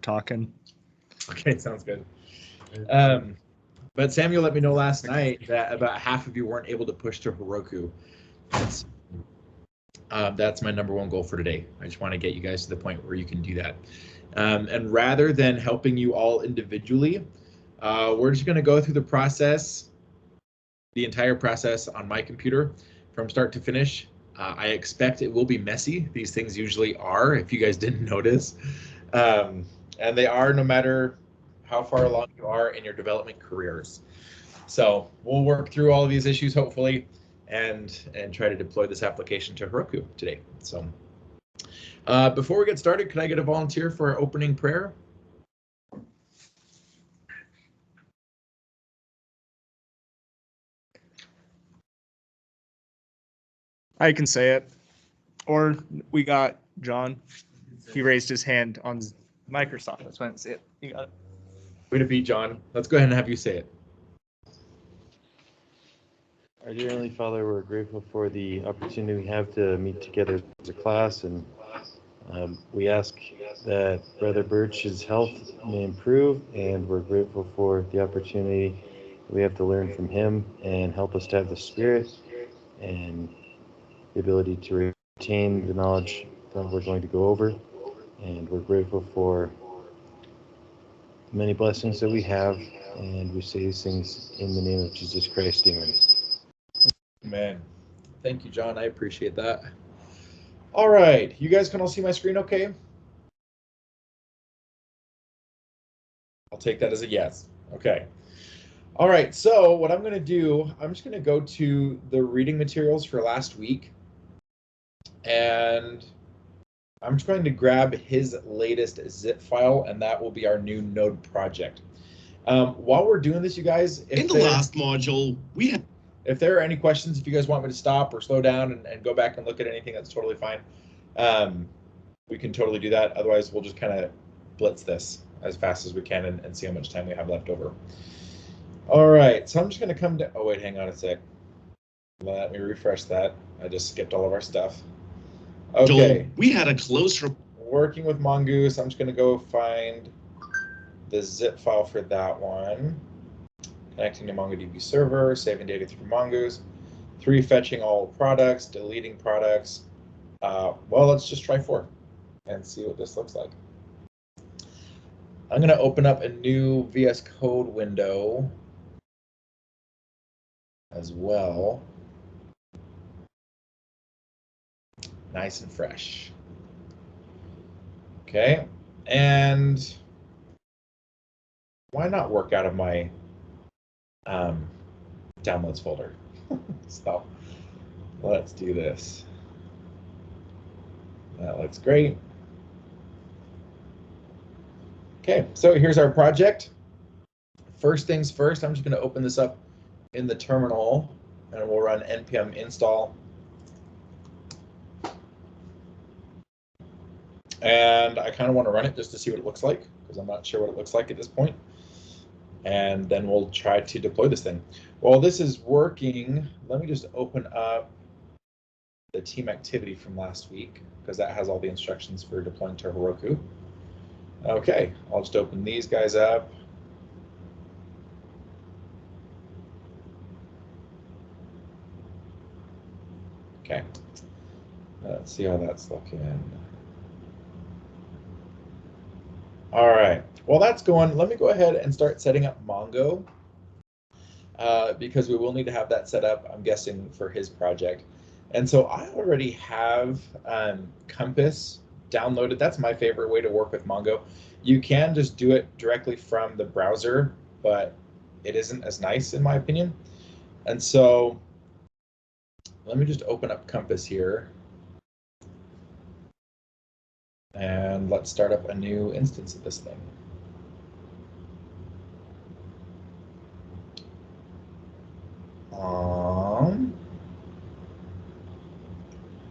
talking. Okay, sounds good. But Samuel let me know last night that about half of you weren't able to push to Heroku. That's my number one goal for today. I just want to get you guys to the point where you can do that. And rather than helping you all individually, we're just going to go through the process, the entire process on my computer from start to finish. I expect it will be messy. These things usually are, if you guys didn't notice. And they are no matter how far along you are in your development careers. So we'll work through all of these issues, hopefully, and try to deploy this application to Heroku today. So before we get started, can I get a volunteer for our opening prayer? I can say it. Or we got John. He raised his hand on Microsoft. That's when I say it. You got it. Way to beat John. Let's go ahead and have you say it. Our dear Heavenly Father, we're grateful for the opportunity we have to meet together as a class, and we ask that Brother Birch's health may improve, and we're grateful for the opportunity we have to learn from him and help us to have the spirit and the ability to retain the knowledge that we're going to go over. And we're grateful for the many blessings that we have, and we say these things in the name of Jesus Christ. Amen. Amen. Thank you, John. I appreciate that. All right. You guys can all see my screen okay? I'll take that as a yes. Okay. All right. So what I'm going to do, I'm just going to go to the reading materials for last week. And I'm just going to grab his latest zip file, and that will be our new node project. While we're doing this, you guys, in the last module, we had. If there are any questions, if you guys want me to stop or slow down and go back and look at anything, that's totally fine. We can totally do that. Otherwise, we'll just kind of blitz this as fast as we can and see how much time we have left over. All right, so I'm just going to come to, oh, wait, hang on a sec. Let me refresh that. I just skipped all of our stuff. Okay. Joel, we had a close. Working with Mongoose, I'm just going to go find the zip file for that one. Connecting to MongoDB server, saving data through Mongoose, 3 fetching all products, deleting products. Well, let's just try 4 and see what this looks like. I'm going to open up a new VS Code window as well. Nice and fresh. Okay, and why not work out of my downloads folder? So let's do this. That looks great. Okay, so here's our project. First things first, I'm just going to open this up in the terminal, and we'll run npm install. And I kind of want to run it just to see what it looks like, because I'm not sure what it looks like at this point. And then we'll try to deploy this thing. While this is working, let me just open up the team activity from last week, because that has all the instructions for deploying to Heroku. Okay, I'll just open these guys up. Okay, let's see how that's looking. All right, while that's going, let me go ahead and start setting up Mongo, because we will need to have that set up, I'm guessing, for his project. And so I already have Compass downloaded. That's my favorite way to work with Mongo. You can just do it directly from the browser, but it isn't as nice in my opinion. And so let me just open up Compass here. And let's start up a new instance of this thing.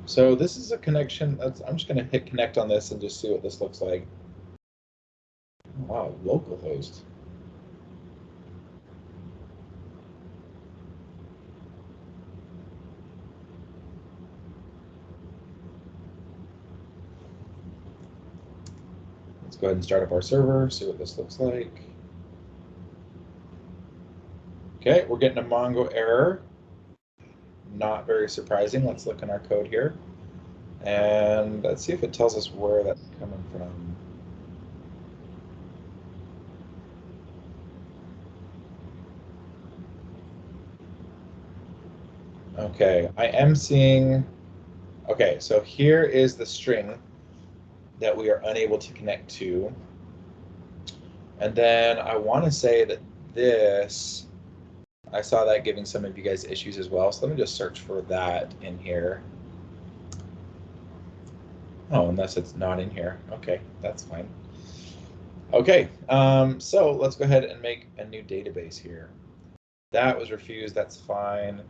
So this is a connection. I'm just going to hit connect on this and just see what this looks like. Wow, localhost. Let's Let's go ahead and start up our server, see what this looks like. Okay, we're getting a Mongo error. Not very surprising. Let's look in our code here. And let's see if it tells us where that's coming from. Okay, I am seeing, okay, so here is the string that we are unable to connect to. And then I want to say that this, I saw that giving some of you guys issues as well. So let me just search for that in here. Oh, unless it's not in here. Okay, that's fine. Okay, so let's go ahead and make a new database here. That was refused, that's fine.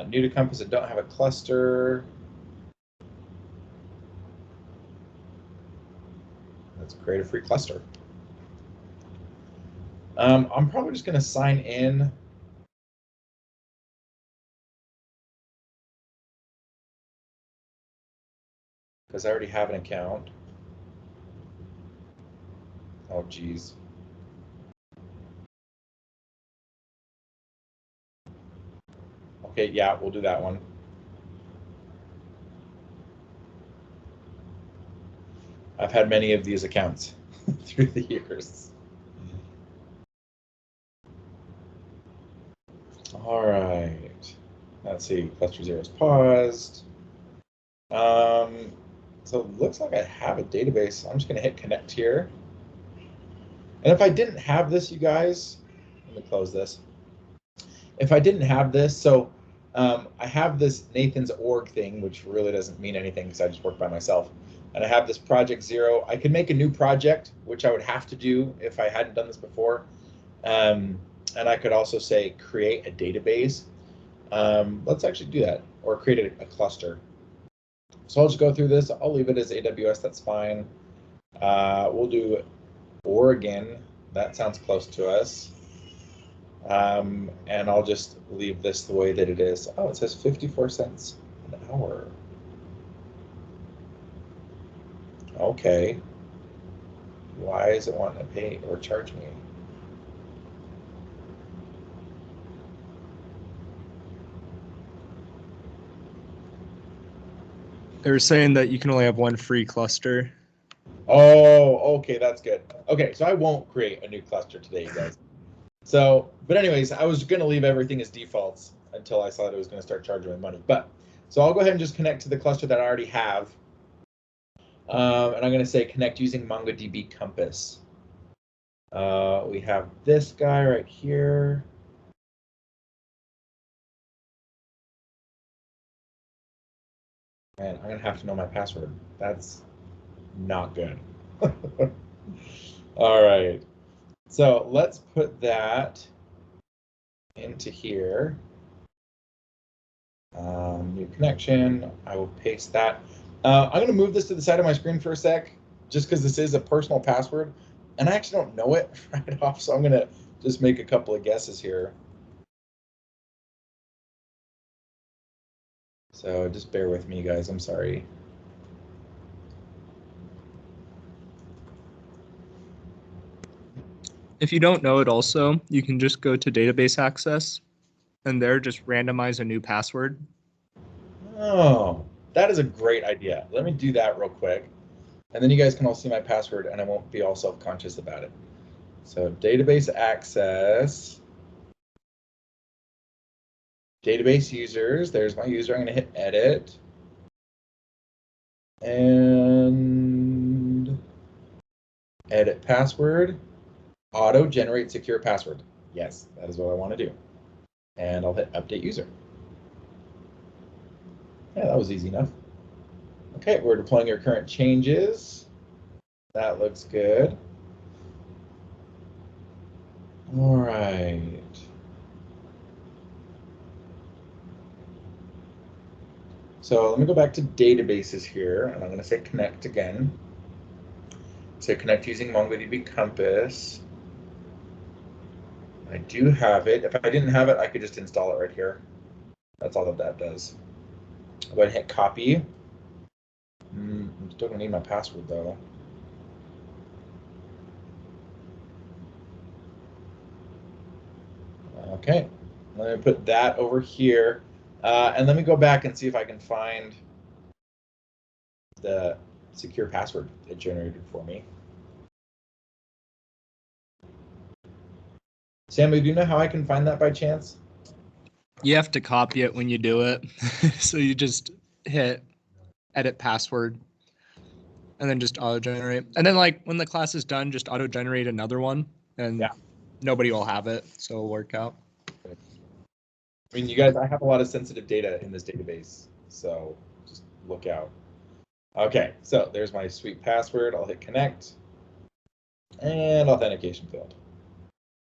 New to Compass, don't have a cluster. Let's create a free cluster. I'm probably just going to sign in. Because I already have an account. Oh, geez. Okay, yeah, we'll do that one. I've had many of these accounts through the years. All right. Let's see. Cluster 0 is paused. So it looks like I have a database. I'm just going to hit connect here. And if I didn't have this, you guys, let me close this. If I didn't have this, so I have this Nathan's org thing, which really doesn't mean anything because I just work by myself. And I have this project 0. I could make a new project, which I would have to do if I hadn't done this before. And I could also say create a database. Let's actually do that, or create a cluster. So I'll just go through this. I'll leave it as AWS, that's fine. We'll do Oregon, that sounds close to us. And I'll just leave this the way that it is. Oh, it says 54 cents an hour. Okay. Why is it wanting to pay or charge me? They were saying that you can only have one free cluster. Oh, okay, that's good. Okay, so I won't create a new cluster today, you guys. So, but anyways, I was going to leave everything as defaults until I saw that it was going to start charging me money. But so I'll go ahead and just connect to the cluster that I already have. And I'm going to say connect using MongoDB Compass. We have this guy right here. And I'm going to have to know my password. That's not good. All right. So let's put that into here. New connection. I will paste that. I'm going to move this to the side of my screen for a sec, just because this is a personal password, and I actually don't know it right off, so I'm going to just make a couple of guesses here. So just bear with me, guys. I'm sorry. If you don't know it also, you can just go to database access and there just randomize a new password. Oh, that is a great idea. Let me do that real quick. And then you guys can all see my password and I won't be all self-conscious about it. So database access, database users, there's my user. I'm going to hit edit. And edit password, auto generate secure password. Yes, that is what I want to do. And I'll hit update user. Yeah, that was easy enough. Okay, we're deploying your current changes. That looks good. All right. So let me go back to databases here, and I'm going to say connect again. Say connect using MongoDB Compass. I do have it. If I didn't have it, I could just install it right here. That's all that does. I'll go ahead and hit copy. I'm still going to need my password, though. Okay, let me put that over here. And let me go back and see if I can find the secure password it generated for me. Sammy, do you know how I can find that by chance? You have to copy it when you do it. So you just hit edit password and then just auto generate. And then like when the class is done, just auto generate another one and Yeah. nobody will have it. So it'll work out. I mean, you guys, I have a lot of sensitive data in this database, so just look out. Okay, so there's my sweet password. I'll hit connect and authentication failed.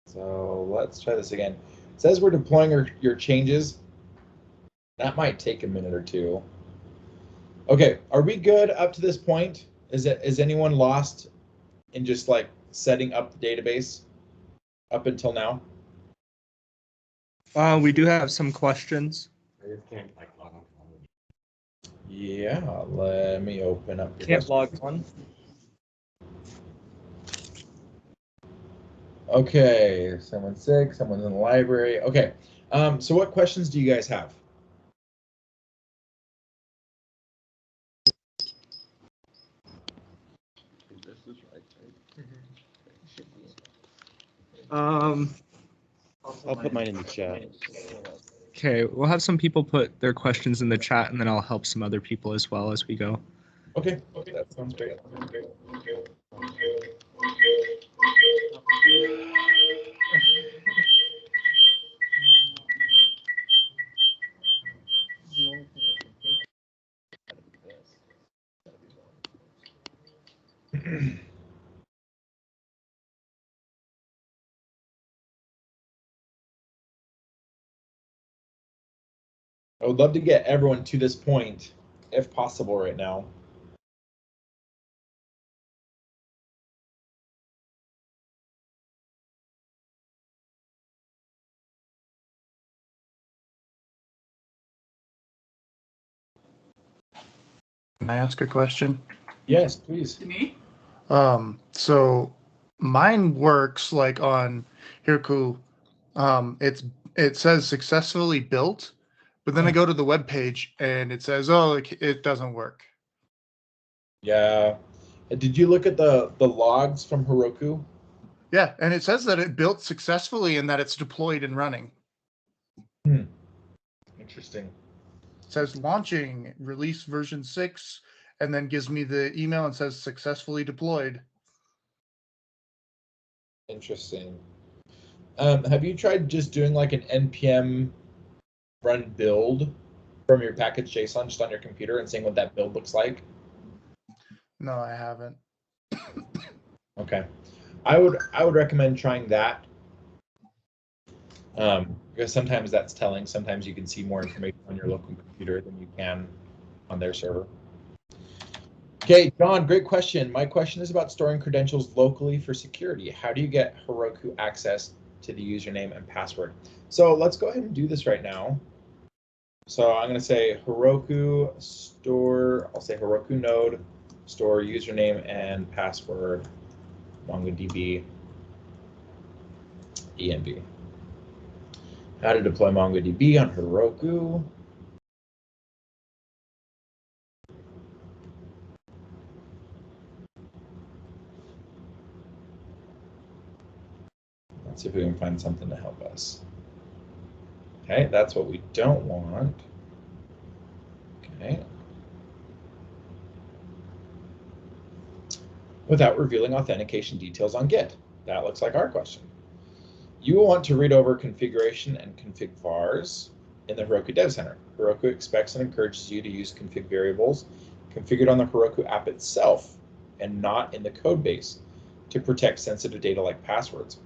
So let's try this again. It says we're deploying your changes. That might take a minute or two. Okay, are we good up to this point? Is anyone lost in just like setting up the database up until now? We do have some questions. Yeah, let me open up. Can't log on. Okay, someone's sick, someone's in the library. Okay, so what questions do you guys have? I'll put mine in the chat. Okay, we'll have some people put their questions in the chat and then I'll help some other people as well as we go. Okay, that sounds great. I would love to get everyone to this point, if possible, right now. Can I ask a question? Yes, please. So mine works like on Heroku. It says successfully built, but then I go to the web page and it says, oh, it doesn't work. Yeah. Did you look at the logs from Heroku? Yeah, and it says that it built successfully and that it's deployed and running. Interesting. It says launching release version 6, and then gives me the email and says successfully deployed. Interesting. Have you tried just doing like an npm run build from your package JSON just on your computer and seeing what that build looks like? No, I haven't. Okay. I would recommend trying that. Because sometimes that's telling. Sometimes you can see more information on your local computer than you can on their server. Okay, John, great question. My question is about storing credentials locally for security. How do you get Heroku access to the username and password? So let's go ahead and do this right now. So I'm going to say Heroku store, I'll say Heroku node, store username and password, MongoDB env. How to deploy MongoDB on Heroku. Let's see if we can find something to help us. Okay, that's what we don't want. Okay. Without revealing authentication details on Git. That looks like our question. You will want to read over configuration and config vars in the Heroku Dev Center. Heroku expects and encourages you to use config variables configured on the Heroku app itself and not in the code base to protect sensitive data like passwords.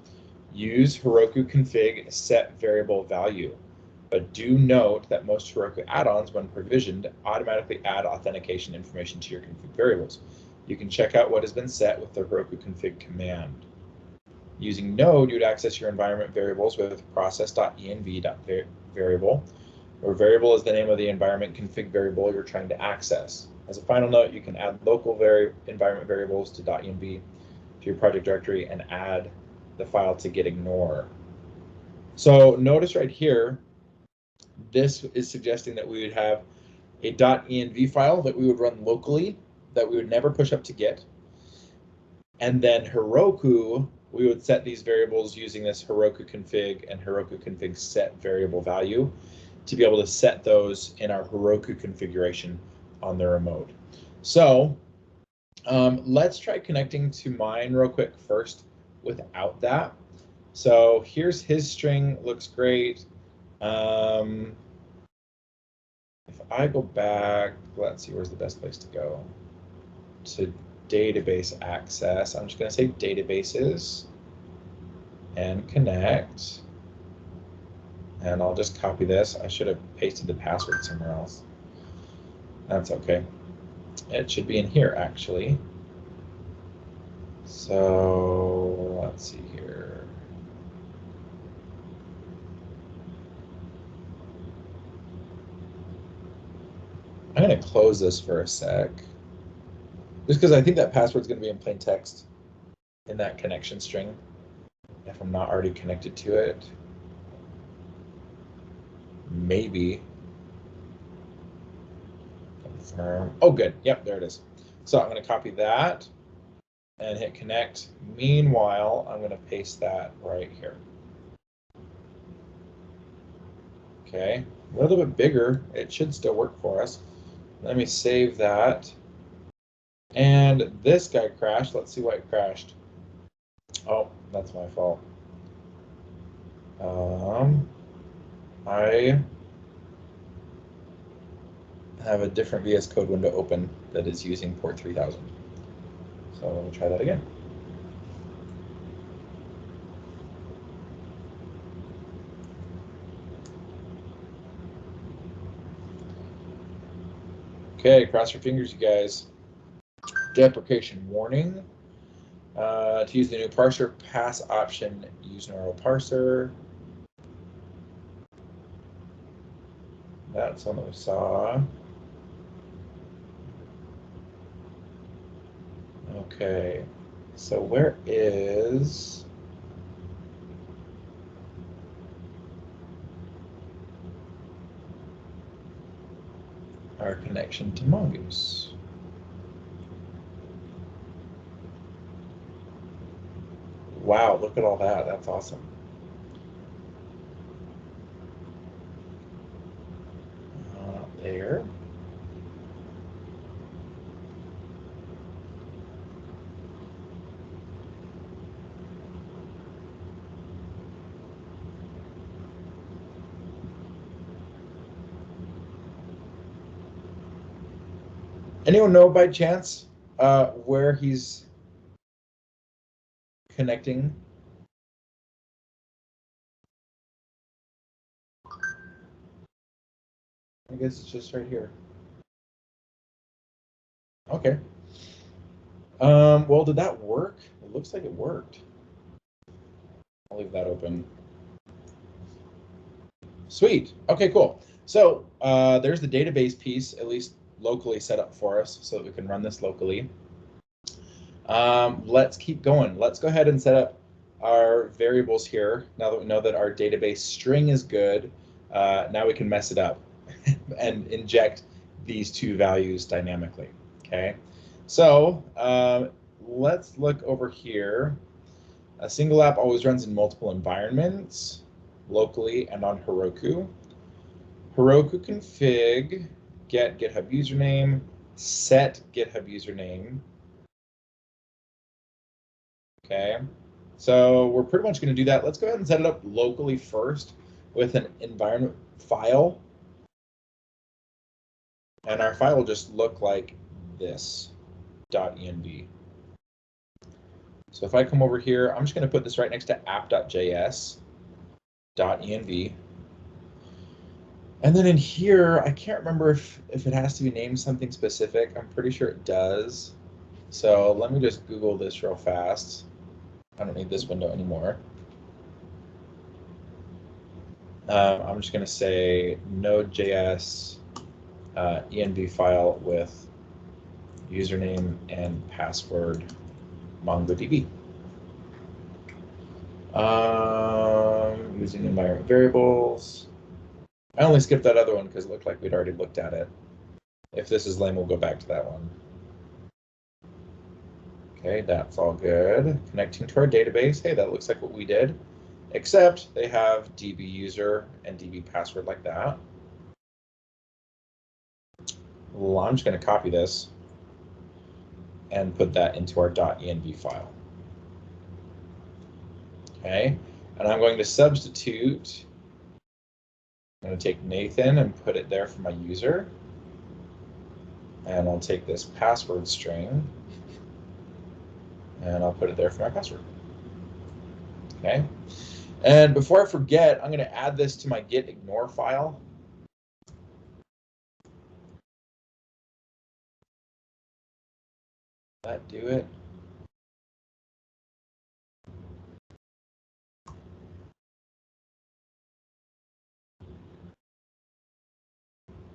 Use Heroku config set variable value, but do note that most Heroku add-ons, when provisioned, automatically add authentication information to your config variables. You can check out what has been set with the Heroku config command. Using Node, you'd access your environment variables with process.env.variable, where variable is the name of the environment config variable you're trying to access. As a final note, you can add local environment variables to .env to your project directory and add the file to gitignore. So notice right here, this is suggesting that we would have a .env file that we would run locally, that we would never push up to Git. And then Heroku, we would set these variables using this Heroku config and Heroku config set variable value to be able to set those in our Heroku configuration on the remote. So let's try connecting to mine real quick first without that. So here's his string, looks great. If I go back, let's see, where's the best place to go? To database access. I'm just going to say databases and connect. And I'll just copy this. I should have pasted the password somewhere else. That's okay. It should be in here, actually. So let's see here. I'm going to close this for a sec, just because I think that password's going to be in plain text in that connection string, if I'm not already connected to it. Maybe. Confirm. Oh, good. Yep, there it is. So I'm going to copy that and hit connect. Meanwhile, I'm going to paste that right here. Okay, a little bit bigger. It should still work for us. Let me save that. And this guy crashed. Let's see why it crashed. Oh, that's my fault. I have a different VS Code window open that is using port 3000. So let me try that again. Okay, cross your fingers, you guys. Deprecation warning. To use the new parser pass option, use neural parser. That's one that we saw. Okay, so where is our connection to Mongoose? Wow, look at all that. That's awesome. There. Anyone know by chance where he's connecting? I guess it's just right here. Okay. Well, did that work? It looks like it worked. I'll leave that open. Sweet. Okay, cool. So there's the database piece, at least locally set up for us so that we can run this locally. Let's keep going. Let's go ahead and set up our variables here. Now that we know that our database string is good, now we can mess it up and inject these two values dynamically. Okay, so let's look over here. A single app always runs in multiple environments, locally and on Heroku. Heroku config, get GitHub username, set GitHub username. Okay, so we're pretty much going to do that. Let's go ahead and set it up locally first with an environment file. And our file will just look like this, .env. So if I come over here, I'm just going to put this right next to app.js, .env. And then in here, I can't remember if it has to be named something specific. I'm pretty sure it does. So let me just Google this real fast. I don't need this window anymore. I'm just going to say Node.js env file with username and password MongoDB. using environment variables. I only skipped that other one because it looked like we'd already looked at it. If this is lame, we'll go back to that one. Okay, that's all good. Connecting to our database. Hey, that looks like what we did, except they have DB user and DB password like that. Well, I'm just going to copy this and put that into our .env file. Okay, and I'm going to substitute. I'm going to take Nathan and put it there for my user. And I'll take this password string and I'll put it there for my password. Okay. And before I forget, I'm going to add this to my git ignore file. That do it?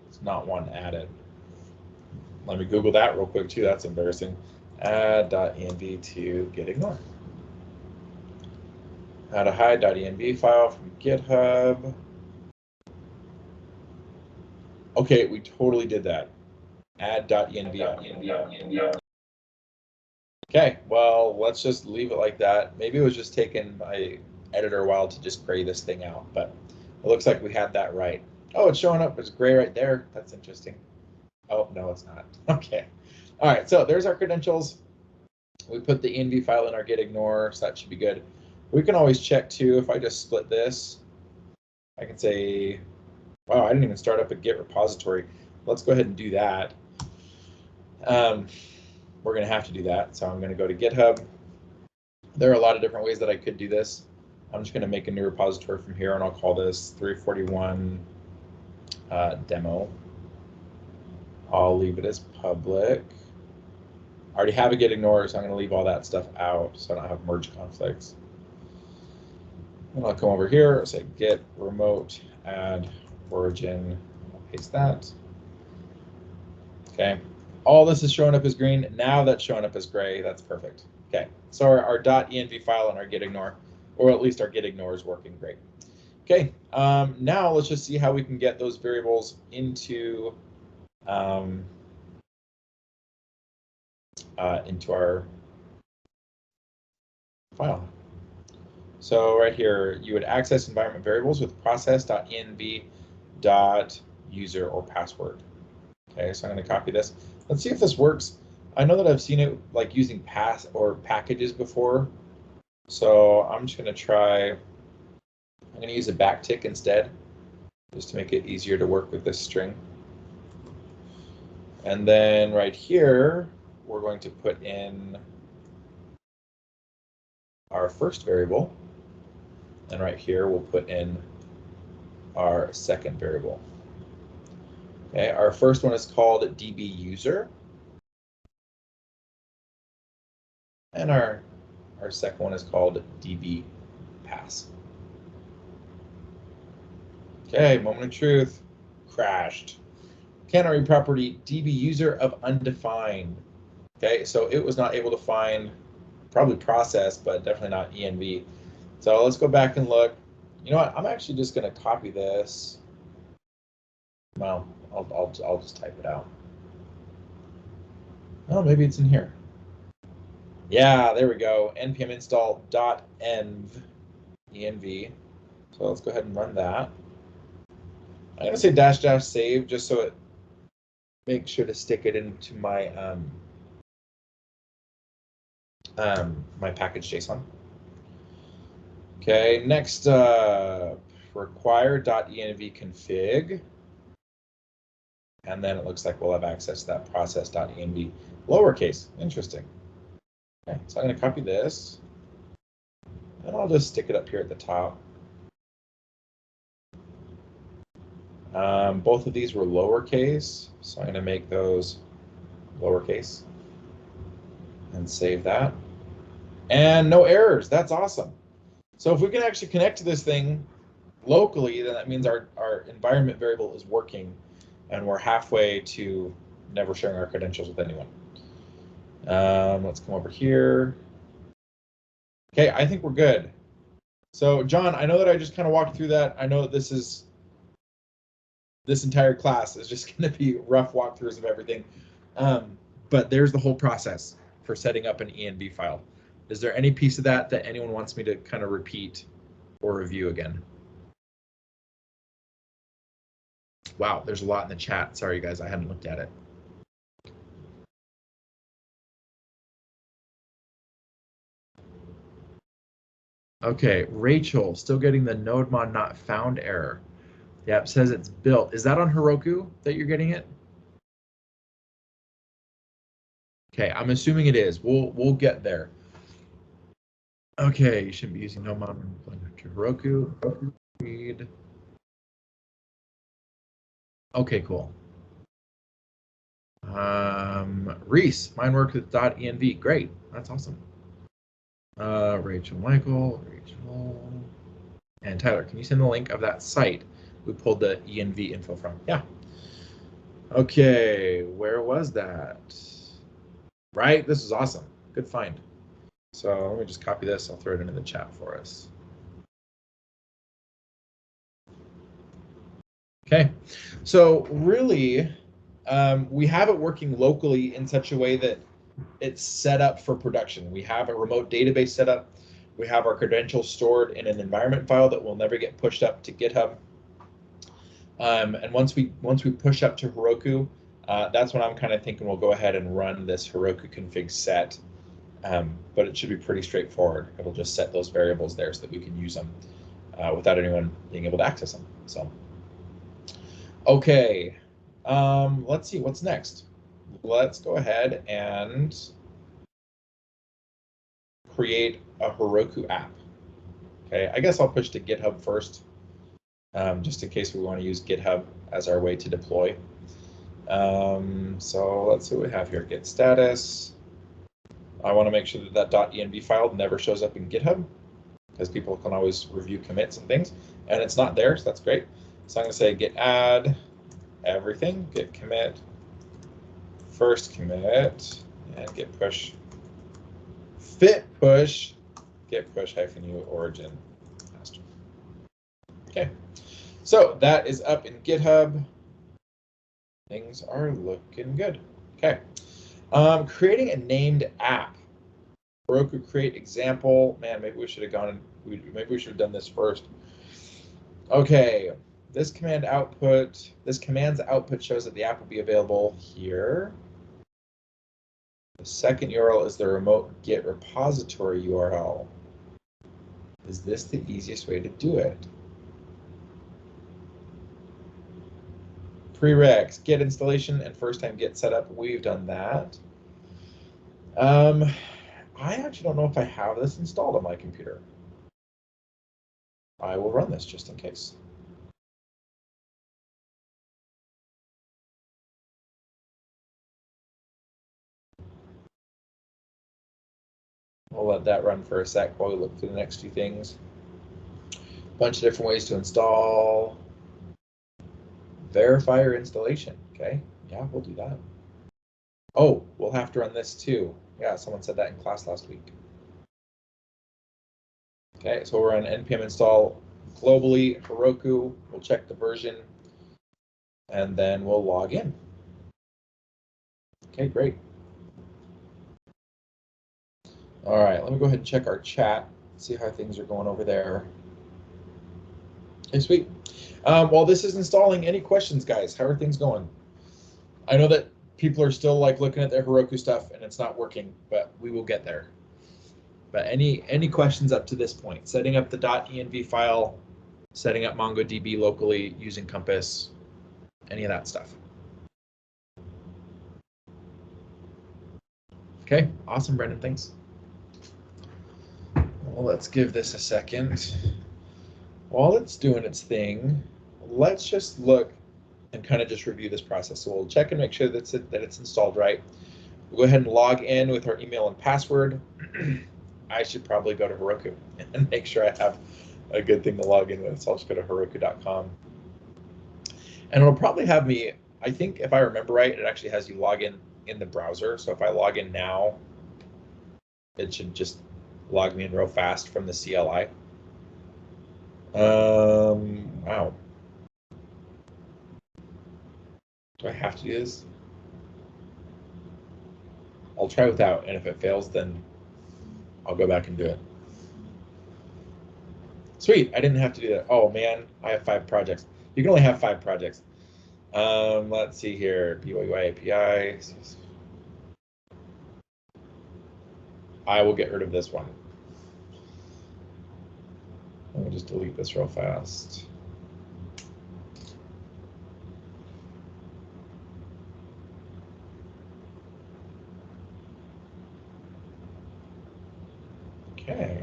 It's not one added. Let me Google that real quick too. That's embarrassing. Add.env to git ignore. Add a hide.env file from GitHub. Okay, we totally did that. Add.env. Okay, well, let's just leave it like that. Maybe it was just taking my editor a while to just gray this thing out, but it looks like we had that right. Oh, it's showing up as gray right there. That's interesting. Oh, no, it's not. Okay. All right, so there's our credentials. We put the env file in our git ignore, so that should be good. We can always check too, if I just split this, I can say, wow, I didn't even start up a Git repository. Let's go ahead and do that. We're going to have to do that. So I'm going to go to GitHub. There are a lot of different ways that I could do this. I'm just going to make a new repository from here, and I'll call this 341 demo. I'll leave it as public. I already have a git ignore, so I'm going to leave all that stuff out so I don't have merge conflicts. And I'll come over here, say git remote add origin. I'll paste that. Okay. All this is showing up as green. Now that's showing up as gray. That's perfect. Okay. So our .env file and our git ignore, or at least our git ignore, is working great. Okay. Now let's just see how we can get those variables into our file. So right here, you would access environment variables with process.env.user or password. Okay, so I'm going to copy this. Let's see if this works. I know that I've seen it like using path or packages before. So I'm just going to try, I'm going to use a backtick instead, just to make it easier to work with this string. And then right here, we're going to put in our first variable. And right here, we'll put in our second variable. Okay, our first one is called DB user. And our second one is called DB pass. Okay, moment of truth, crashed. Cannot read property DB user of undefined. Okay, so it was not able to find probably process, but definitely not env. So let's go back and look. You know what? I'm actually just going to copy this. Well, I'll just type it out. Oh, maybe it's in here. Yeah, there we go. npm install .env. So let's go ahead and run that. I'm going to say -- save just so it makes sure to stick it into my my package JSON. Okay, next require .env config. And then it looks like we'll have access to that process.env lowercase. Interesting. Okay, so I'm going to copy this, and I'll just stick it up here at the top. Both of these were lowercase, so I'm going to make those lowercase and save that. And no errors. That's awesome. So if we can actually connect to this thing locally, then that means our environment variable is working, and we're halfway to never sharing our credentials with anyone. Let's come over here. Okay, I think we're good. So John, I know that I just kind of walked through that. I know that this entire class is just going to be rough walkthroughs of everything. But there's the whole process for setting up an ENV file. Is there any piece of that that anyone wants me to kind of repeat or review again? Wow, there's a lot in the chat. Sorry, you guys, I hadn't looked at it. Okay, Rachel, still getting the nodemon not found error. The app says it's built. Is that on Heroku that you're getting it? Okay, I'm assuming it is. We'll get there. Okay, you shouldn't be using nodemon to Heroku. Read. Okay, cool. Reese, mine worked with .env. Great, that's awesome. Rachel, Michael, and Tyler, can you send the link of that site we pulled the ENV info from? Yeah. Okay, where was that? Right, this is awesome. Good find. So let me just copy this. I'll throw it into the chat for us. Okay, so really, we have it working locally in such a way that it's set up for production. We have a remote database set up. We have our credentials stored in an environment file that will never get pushed up to GitHub. And once we push up to Heroku, that's when I'm kind of thinking we'll go ahead and run this Heroku config set. But it should be pretty straightforward. It'll just set those variables there so that we can use them without anyone being able to access them. So, okay, let's see what's next. Let's go ahead and create a Heroku app. Okay, I guess I'll push to GitHub first, just in case we want to use GitHub as our way to deploy. So let's see what we have here. Git status. I want to make sure that that .env file never shows up in GitHub, because people can always review commits and things, and it's not there, so that's great. So I'm going to say git add everything, git commit, first commit, and git push, fit push, git push -u origin master. Okay, so that is up in GitHub. Things are looking good. Okay, creating a named app. Heroku create example. Man, maybe we should have gone. Maybe we should have done this first. Okay, this command's output shows that the app will be available here. The second URL is the remote Git repository URL. Is this the easiest way to do it? Prereqs, Git installation and first time Git setup. We've done that. I actually don't know if I have this installed on my computer. I will run this just in case. We'll let that run for a sec while we look through the next few things. Bunch of different ways to install. Verify your installation. Okay, yeah, we'll do that. Oh, we'll have to run this too. Yeah, someone said that in class last week. Okay, so we'll run npm install globally Heroku. We'll check the version, and then we'll log in. Okay, great. All right, let me go ahead and check our chat, see how things are going over there. Okay, sweet. While this is installing, any questions, guys? How are things going? I know that people are still like looking at their Heroku stuff and it's not working, but we will get there. But any questions up to this point? Setting up the .env file, setting up MongoDB locally using Compass, any of that stuff. Okay, awesome, Brendan, thanks. Well, let's give this a second. While it's doing its thing, let's just look and kind of just review this process. So we'll check and make sure that it's installed right. We'll go ahead and log in with our email and password. I should probably go to Heroku and make sure I have a good thing to log in with. So I'll just go to heroku.com. And it'll probably have me, I think if I remember right, it actually has you log in the browser. So if I log in now, it should just log me in real fast from the CLI. Wow. Do I have to do this? I'll try without, and if it fails, then I'll go back and do it. Sweet, I didn't have to do that. Oh man, I have 5 projects. You can only have 5 projects. Let's see here, BYUI API. I will get rid of this one. Let me just delete this real fast. Okay.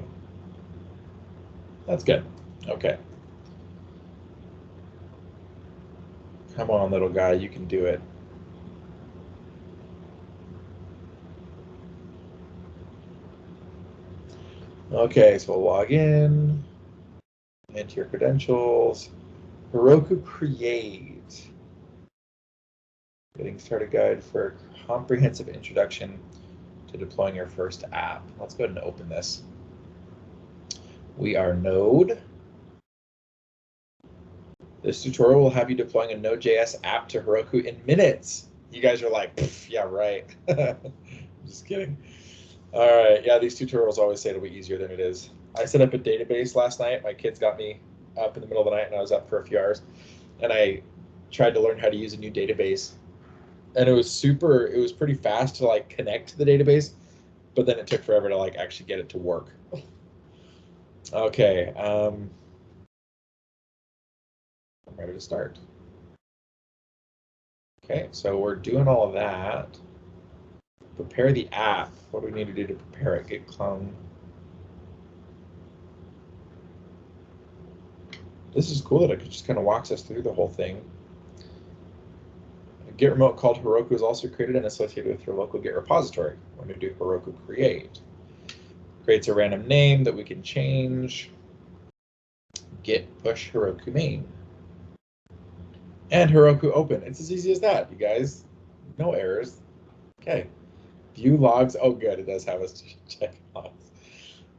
That's good. Okay. Come on, little guy, you can do it. Okay, so we'll log in, enter your credentials, Heroku Create. Getting started guide for a comprehensive introduction to deploying your first app. Let's go ahead and open this. We are Node. This tutorial will have you deploying a Node.js app to Heroku in minutes. You guys are like, yeah, right. Just kidding. All right, yeah, these tutorials always say it'll be easier than it is. I set up a database last night. My kids got me up in the middle of the night, and I was up for a few hours. And I tried to learn how to use a new database. And it was pretty fast to like connect to the database, but then it took forever to like actually get it to work. Okay, I'm ready to start. Okay, so we're doing all of that. Prepare the app. What do we need to do to prepare it? Git clone. This is cool that it just kind of walks us through the whole thing. A Git remote called Heroku is also created and associated with your local Git repository. When we do Heroku create, creates a random name that we can change. Git push Heroku main. And Heroku open. It's as easy as that, you guys. No errors. Okay. View logs. Oh, good. It does have us check logs.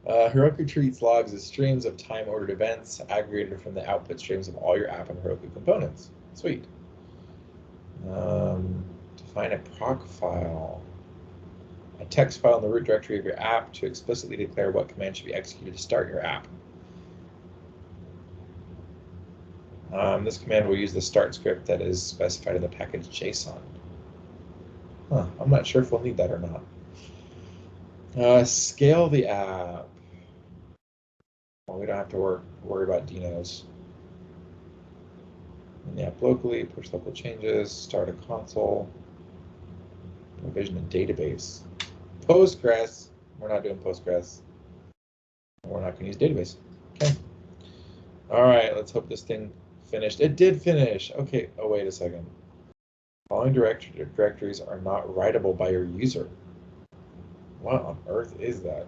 Heroku treats logs as streams of time-ordered events aggregated from the output streams of all your app and Heroku components. Sweet. Define a proc file. A text file in the root directory of your app to explicitly declare what command should be executed to start your app. This command will use the start script that is specified in the package JSON. I'm not sure if we'll need that or not. Scale the app. Well, we don't have to worry about Dinos. In the app locally, push local changes, start a console, provision a database. Postgres. We're not doing Postgres. We're not going to use database. Okay. All right, let's hope this thing finished. It did finish. Okay. Oh, wait a second. Following directories are not writable by your user. What on earth is that?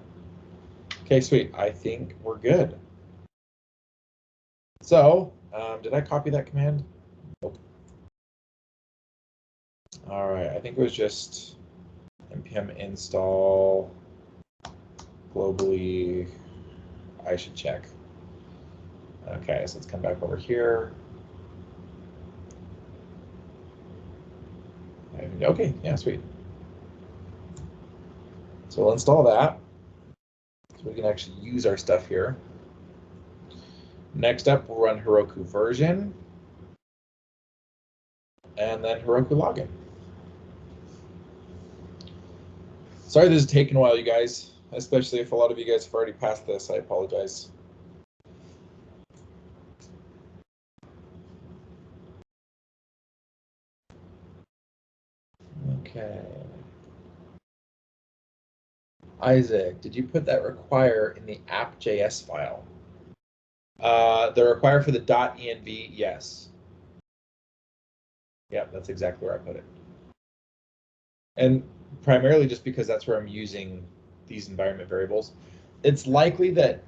Okay, sweet. I think we're good. So, did I copy that command? Nope. All right, I think it was just npm install globally. I should check. Okay, so let's come back over here. Okay, yeah, sweet. So we'll install that so we can actually use our stuff here. Next up, we'll run Heroku version and then Heroku login. Sorry this is taking a while, you guys, especially if a lot of you guys have already passed this. I apologize. Okay. Isaac, did you put that require in the app.js file? The require for the .env, yes. Yep, that's exactly where I put it. And primarily just because that's where I'm using these environment variables. It's likely that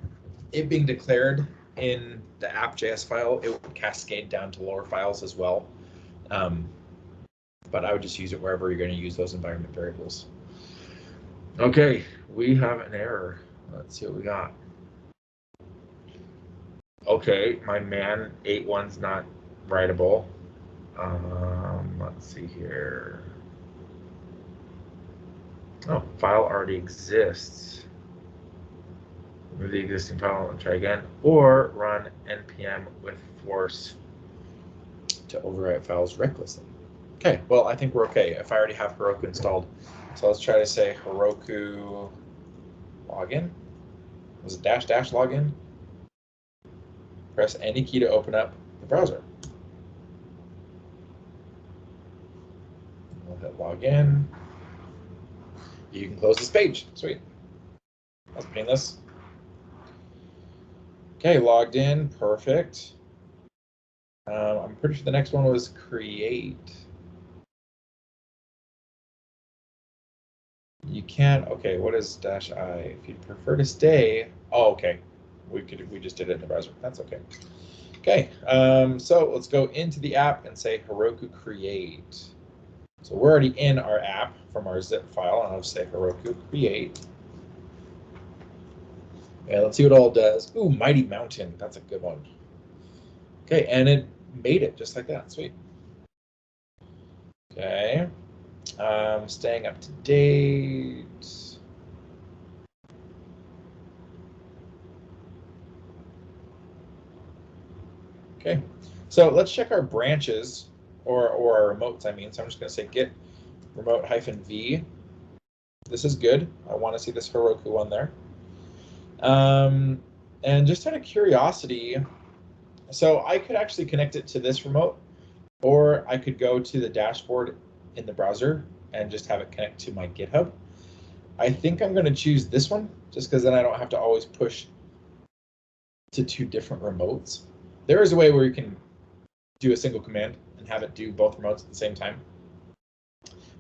it being declared in the app.js file, it would cascade down to lower files as well. But I would just use it wherever you're going to use those environment variables. Okay, we have an error. Let's see what we got. Okay, my man 8.1's not writable. Let's see here. Oh, file already exists. Remove the existing file and try again, or run npm with force to overwrite files recklessly. Okay, well, I think we're okay if I already have Heroku installed. So let's try to say Heroku login. Was it -- login? Press any key to open up the browser. We'll hit login. You can close this page. Sweet. That's painless. Okay, logged in. Perfect. I'm pretty sure the next one was create. You can't. Okay, what is -I? If you'd prefer to stay. Oh, okay. We just did it in the browser. That's okay. Okay. So let's go into the app and say Heroku create. So we're already in our app from our zip file, and I'll just say Heroku create. And let's see what all it does. Ooh, Mighty Mountain. That's a good one. Okay, and it made it just like that. Sweet. Okay. Staying up to date. Okay, so let's check our branches or our remotes, I mean. So I'm just going to say git remote -v. This is good. I want to see this Heroku one there. And just out of curiosity, so I could actually connect it to this remote, or I could go to the dashboard in the browser and just have it connect to my GitHub. I think I'm going to choose this one, just because then I don't have to always push to 2 different remotes. There is a way where you can do a single command and have it do both remotes at the same time.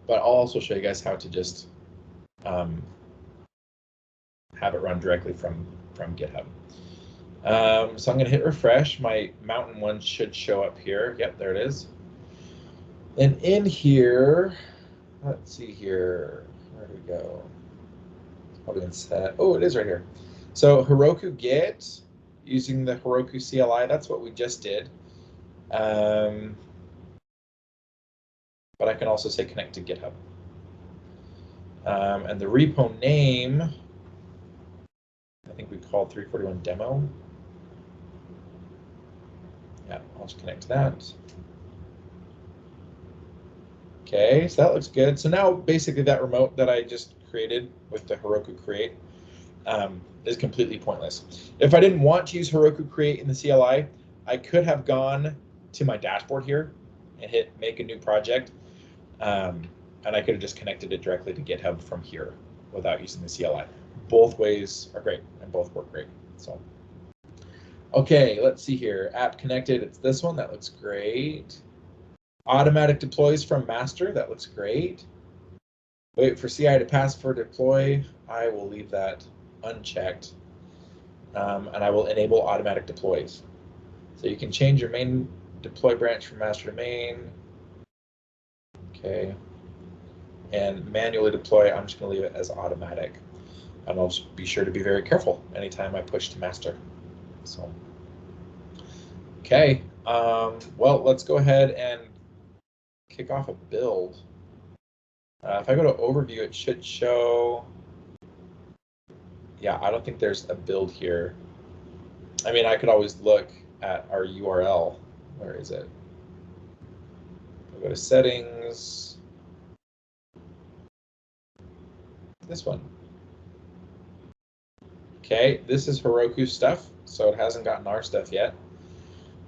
But I'll also show you guys how to just have it run directly from GitHub. So I'm going to hit refresh. My mountain one should show up here. Yep, there it is. And in here, let's see here. Where do we go? It's probably in set. Oh, it is right here. So Heroku Git using the Heroku CLI. That's what we just did. But I can also say connect to GitHub. And the repo name, I think we called 341 demo. Yeah, I'll just connect to that. Okay, so that looks good. So now basically that remote that I just created with the Heroku create is completely pointless. If I didn't want to use Heroku create in the CLI, I could have gone to my dashboard here and hit make a new project. And I could have just connected it directly to GitHub from here without using the CLI. Both ways are great and both work great. So, okay, let's see here. App connected, it's this one. That looks great. Automatic deploys from master. That looks great. Wait for CI to pass for deploy. I will leave that unchecked. And I will enable automatic deploys. So you can change your main deploy branch from master to main. Okay. And manually deploy, I'm just going to leave it as automatic. And I'll just be sure to be very careful anytime I push to master. So, okay. Well, let's go ahead and kick off a build. If I go to overview, it should show. Yeah, I don't think there's a build here. I mean, I could always look at our URL. Where is it? I'll go to settings. This one. Okay, this is Heroku stuff, so it hasn't gotten our stuff yet.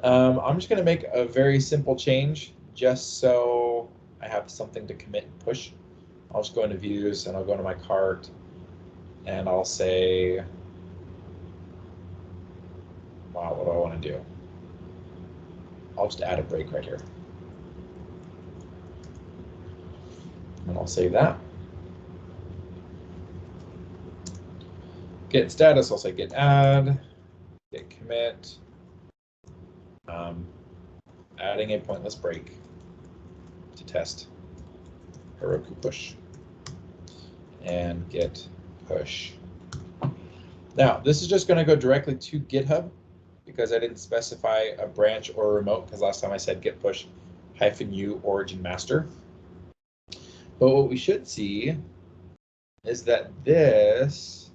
I'm just going to make a very simple change just so I have something to commit and push. I'll just go into views and I'll go into my cart and I'll say, wow, what do I want to do? I'll just add a break right here. And I'll save that. Get status, I'll say get add, get commit, adding a pointless break to test Heroku push, and get push. Now, this is just going to go directly to GitHub because I didn't specify a branch or a remote, because last time I said git push -u origin master. But what we should see is that this,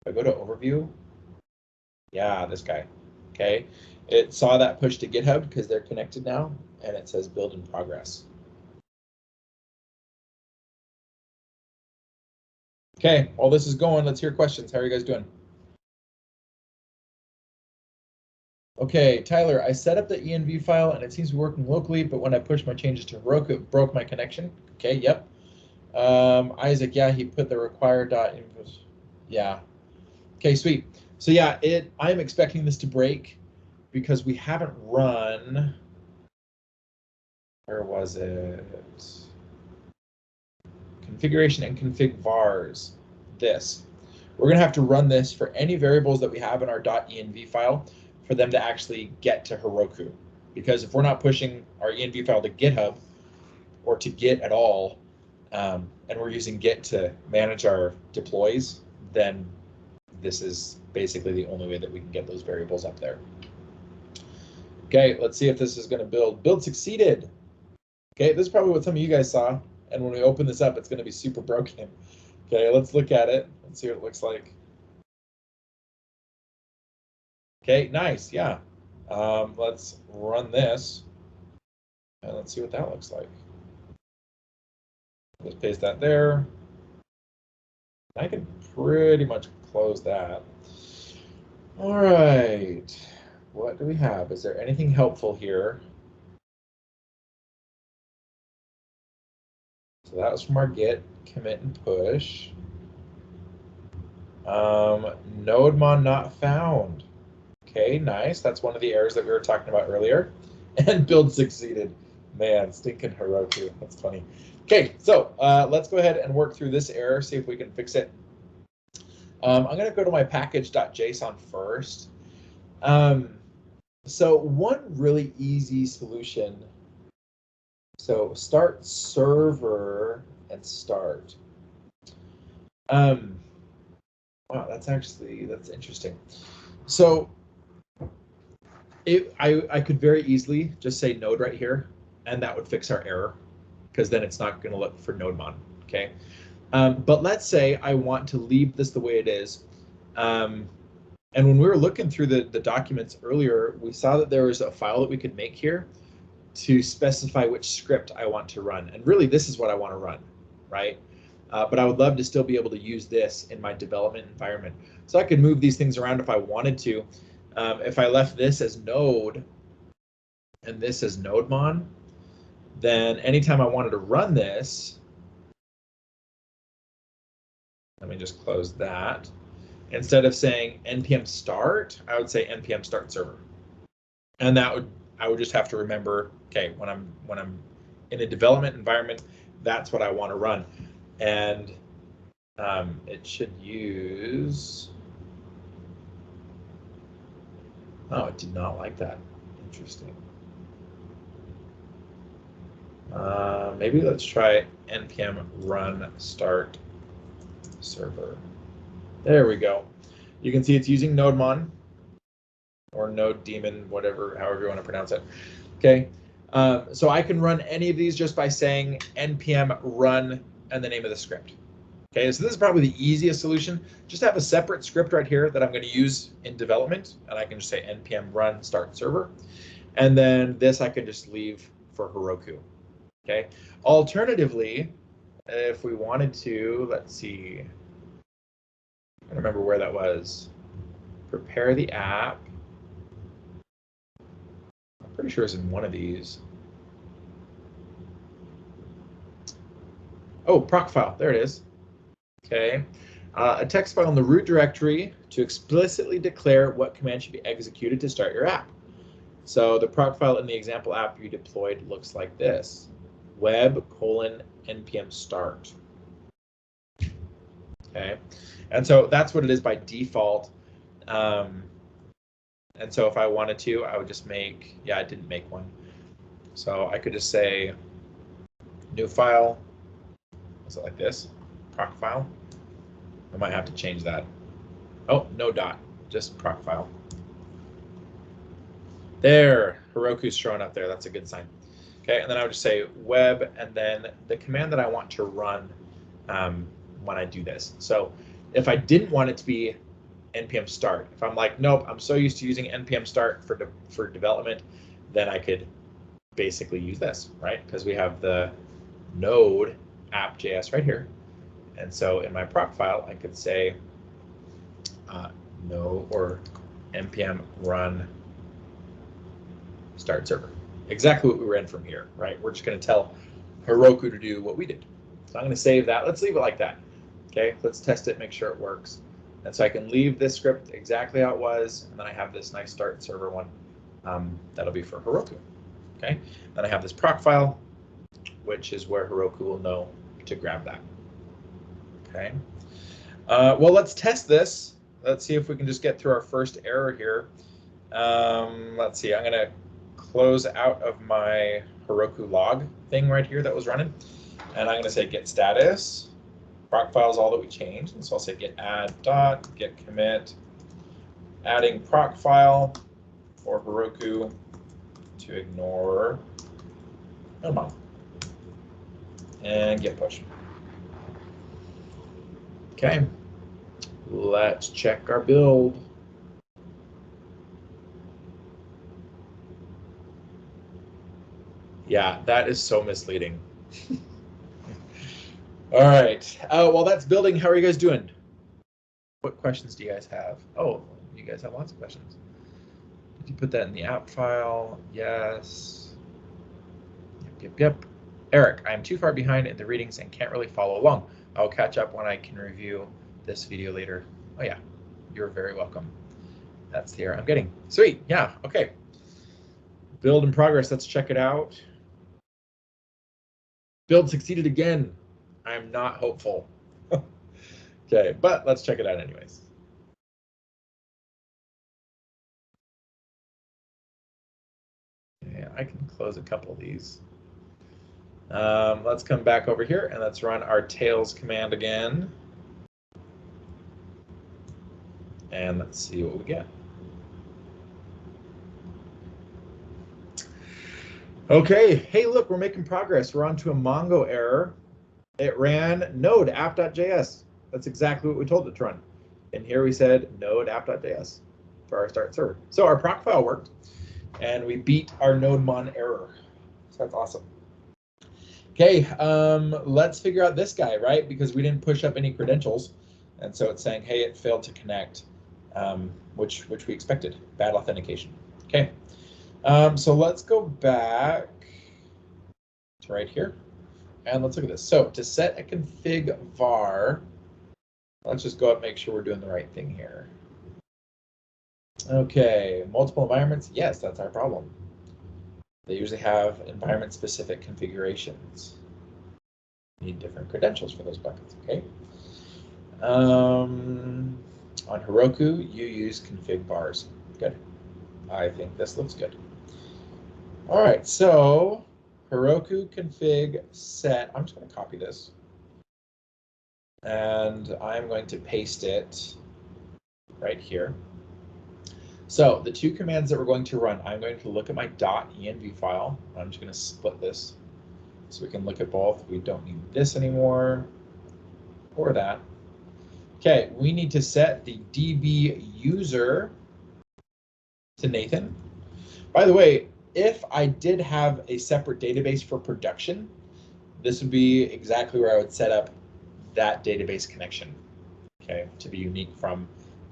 if I go to overview, yeah, this guy, okay, it saw that push to GitHub because they're connected now, and it says build in progress. Okay, while this is going, let's hear questions. How are you guys doing? Okay, Tyler, I set up the env file and it seems to be working locally, but when I push my changes to Heroku, it broke my connection. Okay, yep. Isaac, yeah, he put the required .info. Yeah. Okay, sweet. So yeah, I'm expecting this to break because we haven't run. Where was it? Configuration and config vars. This. We're gonna have to run this for any variables that we have in our .env file for them to actually get to Heroku. Because if we're not pushing our env file to GitHub or to Git at all, and we're using Git to manage our deploys, then this is basically the only way that we can get those variables up there. Okay, let's see if this is going to build. Build succeeded. Okay, this is probably what some of you guys saw. And when we open this up, it's going to be super broken. Okay, let's look at it and see what it looks like. Okay, nice, yeah. Let's run this and let's see what that looks like. Just paste that there. I can pretty much close that. All right, what do we have? Is there anything helpful here? So that was from our git commit and push. Nodemon not found. Okay, nice. That's one of the errors that we were talking about earlier. And build succeeded. Man, stinking Heroku. That's funny. Okay, so let's go ahead and work through this error, see if we can fix it. I'm going to go to my package.json first. So one really easy solution. So start server and start. Wow, that's interesting. So I could very easily just say node right here, and that would fix our error, because then it's not going to look for nodemon. Okay. But let's say I want to leave this the way it is. And when we were looking through the documents earlier, we saw that there was a file that we could make here to specify which script I want to run. And really, this is what I want to run, right? But I would love to still be able to use this in my development environment. So I could move these things around if I wanted to. If I left this as node and this as nodemon, then anytime I wanted to run this, let me just close that. Instead of saying npm start, I would say npm start server. And I would just have to remember, okay, when I'm in a development environment, that's what I want to run. And it should use, oh, it did not like that. Interesting. Maybe let's try npm run start server. There we go. You can see it's using nodemon or node daemon, whatever, however you want to pronounce it. Okay. So I can run any of these just by saying npm run and the name of the script. Okay, so this is probably the easiest solution. Just have a separate script right here that I'm going to use in development, and I can just say npm run start server. And then this I can just leave for Heroku. Okay. Alternatively, if we wanted to, let's see, I don't remember where that was. Prepare the app. I'm pretty sure it's in one of these. Oh, proc file, there it is. Okay. A text file in the root directory to explicitly declare what command should be executed to start your app. So the proc file in the example app you deployed looks like this: web:/npm start. Okay, and so that's what it is by default. And so if I wanted to, I would just make, yeah, I didn't make one. So I could just say new file. Is it like this? Proc file. I might have to change that. Oh, no dot, just proc file. There, Heroku's showing up there. That's a good sign. Okay, and then I would just say web, and then the command that I want to run when I do this. So if I didn't want it to be npm start, if I'm like, nope, I'm so used to using npm start for development, then I could basically use this, right? Because we have the node app.js right here. And so in my proc file, I could say no or npm run start server. Exactly what we ran from here, right? We're just going to tell Heroku to do what we did. So I'm going to save that. Let's leave it like that. Okay, let's test it, make sure it works. And so I can leave this script exactly how it was, and then I have this nice start server one that'll be for Heroku. Okay, then I have this proc file, which is where Heroku will know to grab that. Okay, well, let's test this. Let's see if we can just get through our first error here. Let's see, I'm going to close out of my Heroku log thing right here that was running, and I'm going to say get status. Proc file is all that we changed, and so I'll say get add dot get commit, adding proc file for Heroku to ignore node, and get push. Okay, let's check our build. Yeah, that is so misleading. All right, while that's building, how are you guys doing? What questions do you guys have? Oh, you guys have lots of questions. Did you put that in the app file? Yes. Yep. Eric, I'm too far behind in the readings and can't really follow along. I'll catch up when I can review this video later. Oh yeah, you're very welcome. That's the error I'm getting. Sweet, yeah, okay. Build in progress, let's check it out. Build succeeded again. I'm not hopeful. Okay, but let's check it out anyways. Yeah, I can close a couple of these. Let's come back over here and let's run our tails command again. And let's see what we get. Okay, hey, look, we're making progress. We're on to a Mongo error. It ran node app.js. That's exactly what we told it to run. And here we said node app.js for our start server. So our proc file worked, and we beat our nodemon error. So that's awesome. Okay, let's figure out this guy, right? Because we didn't push up any credentials. And so it's saying, hey, it failed to connect, which we expected, bad authentication. Okay, so let's go back to right here. And let's look at this. So to set a config var, let's just go up and make sure we're doing the right thing here. Okay, multiple environments. Yes, that's our problem. They usually have environment-specific configurations. Need different credentials for those buckets, okay? On Heroku, you use config vars. Good. I think this looks good. All right, so Heroku config set. I'm just going to copy this. And I'm going to paste it right here. So the two commands that we're going to run, I'm going to look at my .env file. I'm just going to split this so we can look at both. We don't need this anymore or that. Okay, we need to set the DB user to Nathan. By the way, if I did have a separate database for production, this would be exactly where I would set up that database connection, okay, to be unique from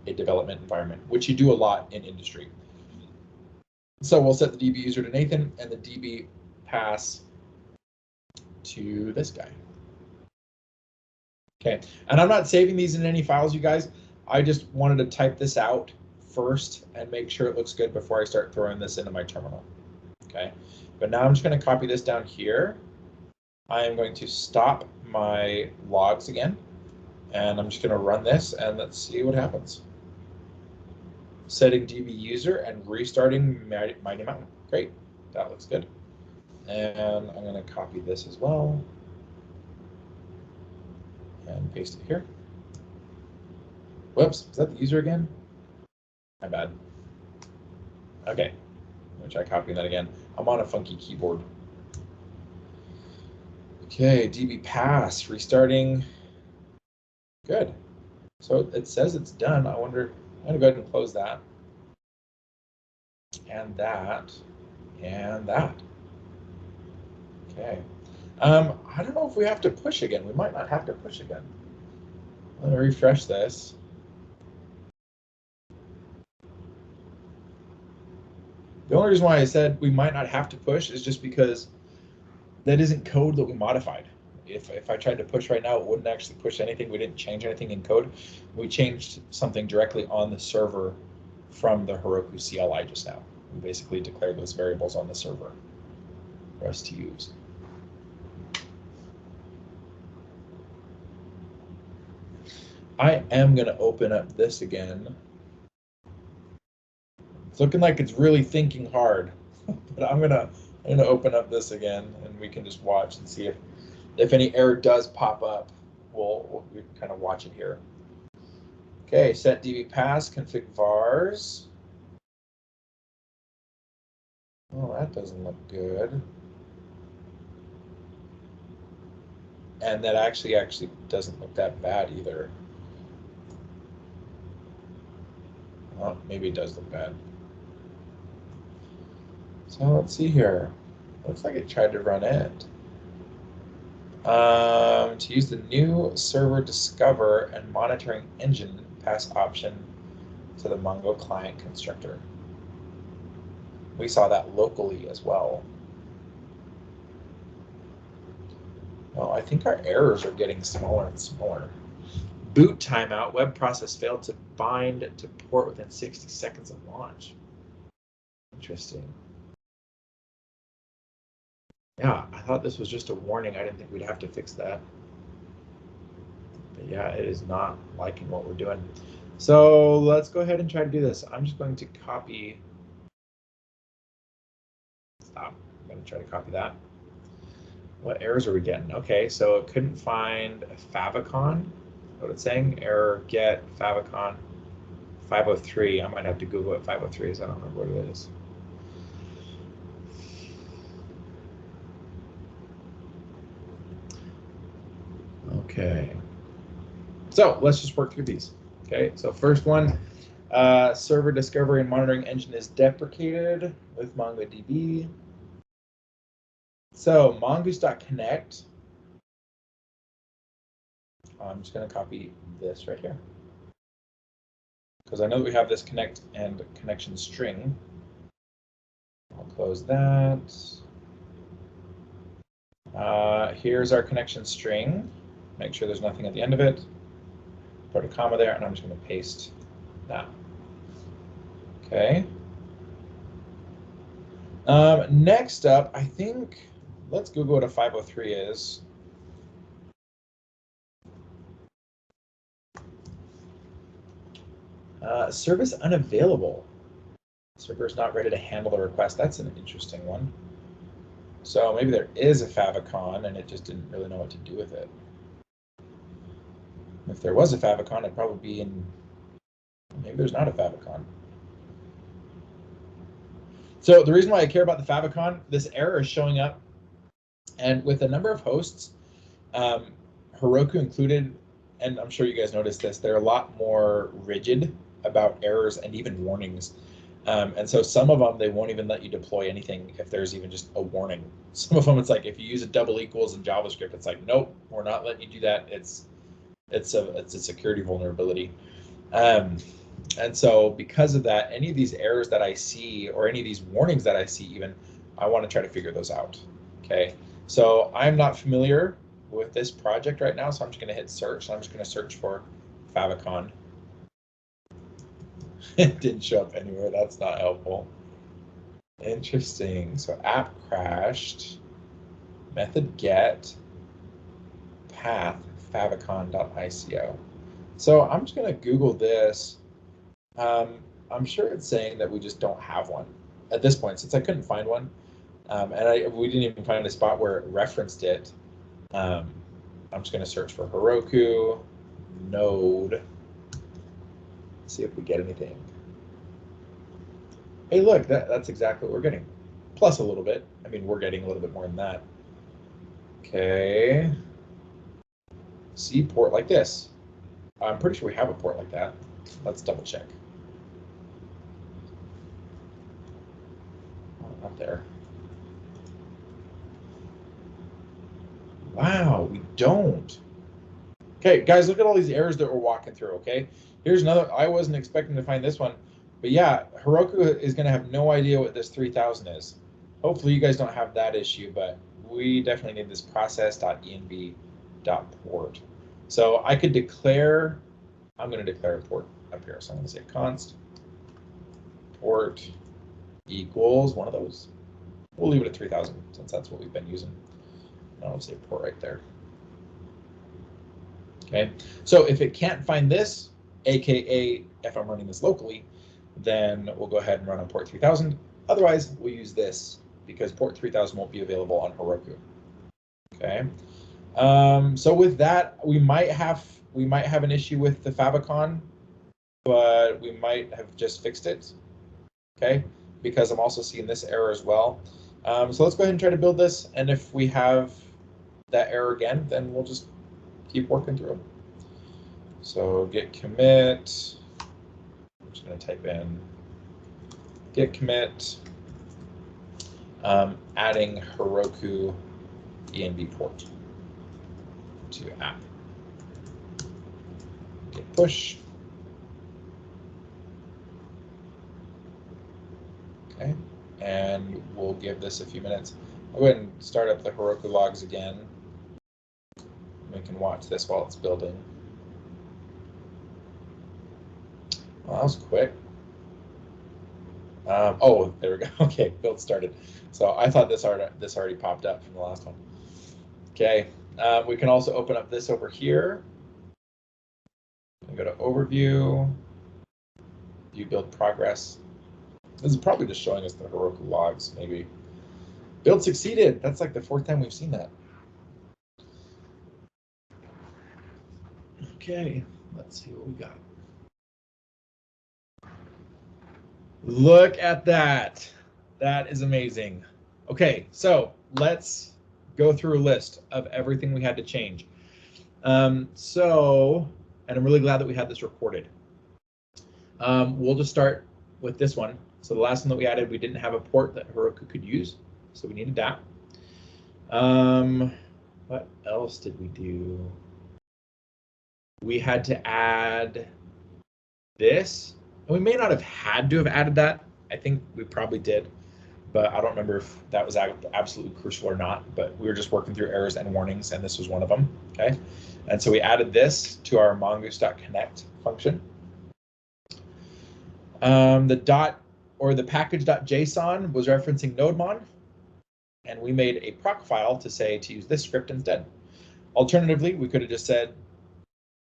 a development environment, which you do a lot in industry. So we'll set the DB user to Nathan and the DB pass to this guy. Okay, and I'm not saving these in any files, you guys. I just wanted to type this out first and make sure it looks good before I start throwing this into my terminal. Okay, but now I'm just going to copy this down here. I am going to stop my logs again, and I'm just going to run this, and let's see what happens. Setting DB user and restarting Mighty Mountain. Great, that looks good. And I'm going to copy this as well and paste it here. Whoops, is that the user again? My bad. Okay, Let me try copying that again. I'm on a funky keyboard. Okay, DB pass, restarting. Good. So it says it's done. I wonder, I'm gonna go ahead and close that. And that, and that. Okay. I don't know if we have to push again. We might not have to push again. Let me refresh this. The only reason why I said we might not have to push is just because that isn't code that we modified. If I tried to push right now, it wouldn't actually push anything. We didn't change anything in code. We changed something directly on the server from the Heroku CLI just now. We basically declared those variables on the server for us to use. I am going to open up this again. It's looking like it's really thinking hard, but I'm gonna open up this again, and we can just watch and see if any error does pop up. We'll kind of watch it here. Okay, set DB pass, config vars. Oh, that doesn't look good. And that actually doesn't look that bad either. Well, maybe it does look bad. So let's see here. Looks like it tried to run it. To use the new server discover and monitoring engine pass option to the Mongo client constructor. We saw that locally as well. Well, I think our errors are getting smaller and smaller. Boot timeout, web process failed to bind to port within 60 seconds of launch. Interesting. Yeah, I thought this was just a warning. I didn't think we'd have to fix that. But yeah, it is not liking what we're doing. So let's go ahead and try to do this. I'm just going to copy. Stop. I'm going to try to copy that. What errors are we getting? Okay, so it couldn't find favicon. What it's saying, error get favicon 503. I might have to Google what 503 is. I don't remember what it is. Okay, so let's just work through these. Okay, so first one, server discovery and monitoring engine is deprecated with MongoDB. So mongoose.connect, I'm just going to copy this right here, because I know that we have this connect and connection string. I'll close that. Here's our connection string. Make sure there's nothing at the end of it. Put a comma there, and I'm just going to paste that. Okay. Next up, I think, let's Google what a 503 is. Service unavailable. Server is not ready to handle the request. That's an interesting one. So maybe there is a favicon and it just didn't really know what to do with it. If there was a favicon, it'd probably be in, maybe there's not a favicon. So the reason why I care about the favicon, this error is showing up, and with a number of hosts, Heroku included, and I'm sure you guys noticed this, they're a lot more rigid about errors and even warnings. And so some of them, they won't even let you deploy anything if there's even just a warning. Some of them, it's like if you use a double equals in JavaScript, it's like, nope, we're not letting you do that. It's a security vulnerability. And so because of that, any of these errors that I see, or any of these warnings that I see even, I want to try to figure those out. Okay, so I'm not familiar with this project right now, so I'm just going to hit search. I'm just going to search for favicon. It didn't show up anywhere. That's not helpful. Interesting. So app crashed, method get, path, favicon.ico. So I'm just going to Google this. I'm sure it's saying that we just don't have one at this point, since I couldn't find one. And we didn't even find a spot where it referenced it. I'm just going to search for Heroku, Node, see if we get anything. Hey, look, that's exactly what we're getting. Plus a little bit. I mean, we're getting a little bit more than that. Okay. See, port like this. I'm pretty sure we have a port like that. Let's double check. Oh, not there. Wow, we don't. Okay, guys, look at all these errors that we're walking through, okay? Here's another, I wasn't expecting to find this one, but yeah, Heroku is gonna have no idea what this 3000 is. Hopefully you guys don't have that issue, but we definitely need this process.env.port. So I could declare, I'm gonna declare a port up here. So I'm gonna say const port equals one of those. We'll leave it at 3000 since that's what we've been using. And I'll say port right there. Okay, so if it can't find this, AKA if I'm running this locally, then we'll go ahead and run on port 3000. Otherwise, we'll use this because port 3000 won't be available on Heroku. Okay, so with that, we might have an issue with the favicon, but we might have just fixed it. Okay, because I'm also seeing this error as well. So let's go ahead and try to build this, and if we have that error again, then we'll just keep working through them. So git commit, I'm just going to type in git commit, adding Heroku env port to app. Git push. Okay, and we'll give this a few minutes. I'll go ahead and start up the Heroku logs again. We can watch this while it's building. Well, that was quick. Oh, there we go. Okay, build started. So I thought this already popped up from the last one. Okay, we can also open up this over here. We go to overview, view build progress. This is probably just showing us the Heroku logs, maybe. Build succeeded. That's like the 4th time we've seen that. Okay, let's see what we got. Look at that. That is amazing. Okay, so let's go through a list of everything we had to change. And I'm really glad that we had this recorded. We'll just start with this one. So the last one that we added, we didn't have a port that Heroku could use, so we needed that. What else did we do? We had to add this. And we may not have had to have added that. I think we probably did, but I don't remember if that was absolutely crucial or not, but we were just working through errors and warnings, and this was one of them, okay? And so we added this to our mongoose.connect function. The package.json was referencing nodemon, and we made a proc file to say to use this script instead. Alternatively, we could have just said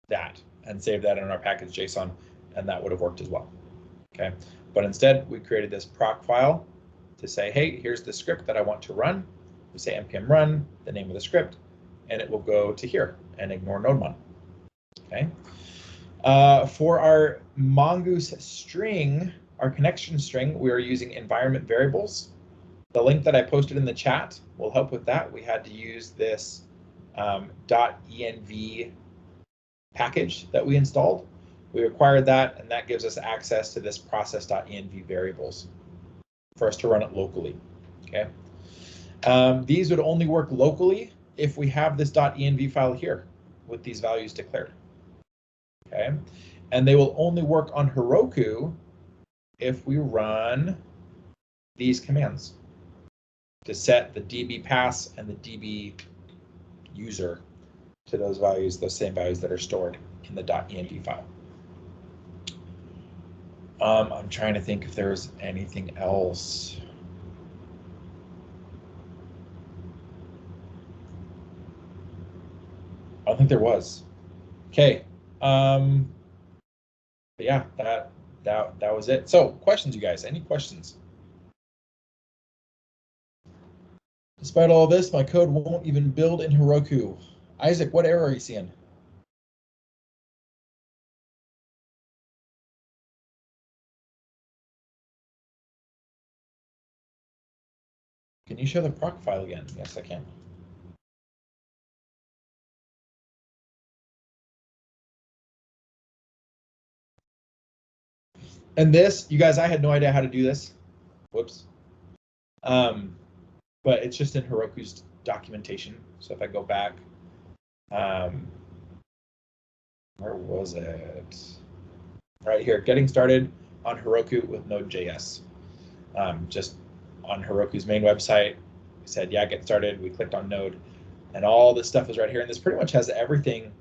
that and saved that in our package.json, and that would have worked as well. Okay, but instead we created this proc file to say, hey, here's the script that I want to run. We say npm run, the name of the script, and it will go to here and ignore nodemon. Okay. For our mongoose string, our connection string, we are using environment variables. The link that I posted in the chat will help with that. We had to use this .env package that we installed. We required that, and that gives us access to this process.env variables for us to run it locally. Okay. These would only work locally if we have this .env file here with these values declared. Okay, and they will only work on Heroku if we run these commands to set the DB pass and the DB user to those values, those same values that are stored in the .env file. I'm trying to think if there's anything else. I don't think there was. Okay. Yeah, that was it. So questions, you guys, any questions? Despite all this, my code won't even build in Heroku. Isaac, what error are you seeing? Can you show the proc file again? Yes, I can. And this, you guys, I had no idea how to do this. Whoops. But it's just in Heroku's documentation. So if I go back, where was it? Right here, getting started on Heroku with Node.js. Just on Heroku's main website, we said, yeah, get started. We clicked on Node, and all this stuff is right here. And this pretty much has everything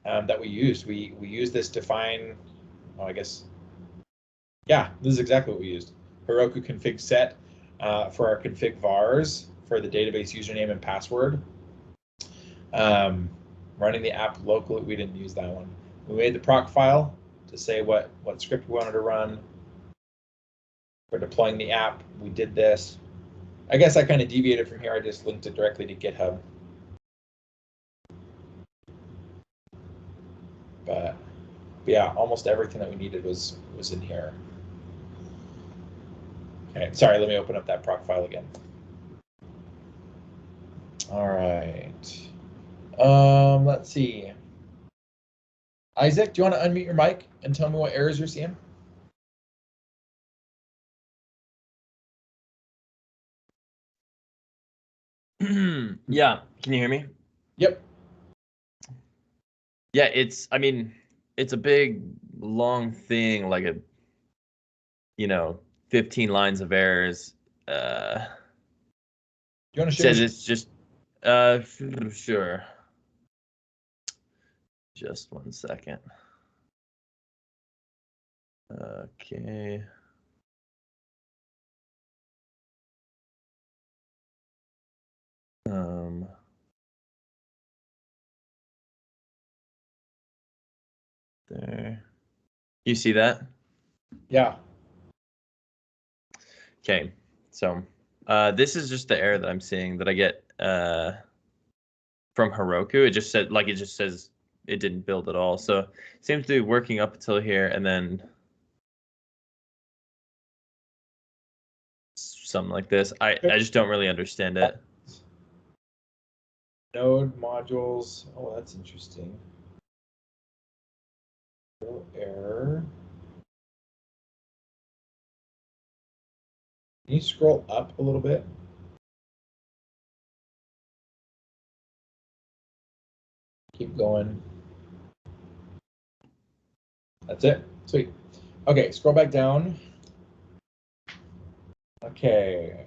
that we used. We used this to find, oh, I guess, yeah, this is exactly what we used. Heroku config set for our config vars for the database username and password. Running the app locally, we didn't use that one. We made the proc file to say what script we wanted to run. For deploying the app, we did this. I guess I kind of deviated from here. I just linked it directly to GitHub. But yeah, almost everything that we needed was in here. Okay, sorry, let me open up that proc file again. All right. Let's see. Isaac, do you want to unmute your mic and tell me what errors you're seeing? Yeah, can you hear me? Yep. Yeah, I mean, it's a big, long thing, like 15 lines of errors. Do you want to share? Says it's just, sure. Just 1 second. Okay. There. You see that? Yeah. Okay. So, this is just the error that I'm seeing that I get from Heroku. It just says it didn't build at all. So, it seems to be working up until here, and then something like this. I just don't really understand it. Node modules. Oh, that's interesting. Error. Can you scroll up a little bit? Keep going. That's it. Sweet. Okay, scroll back down. Okay.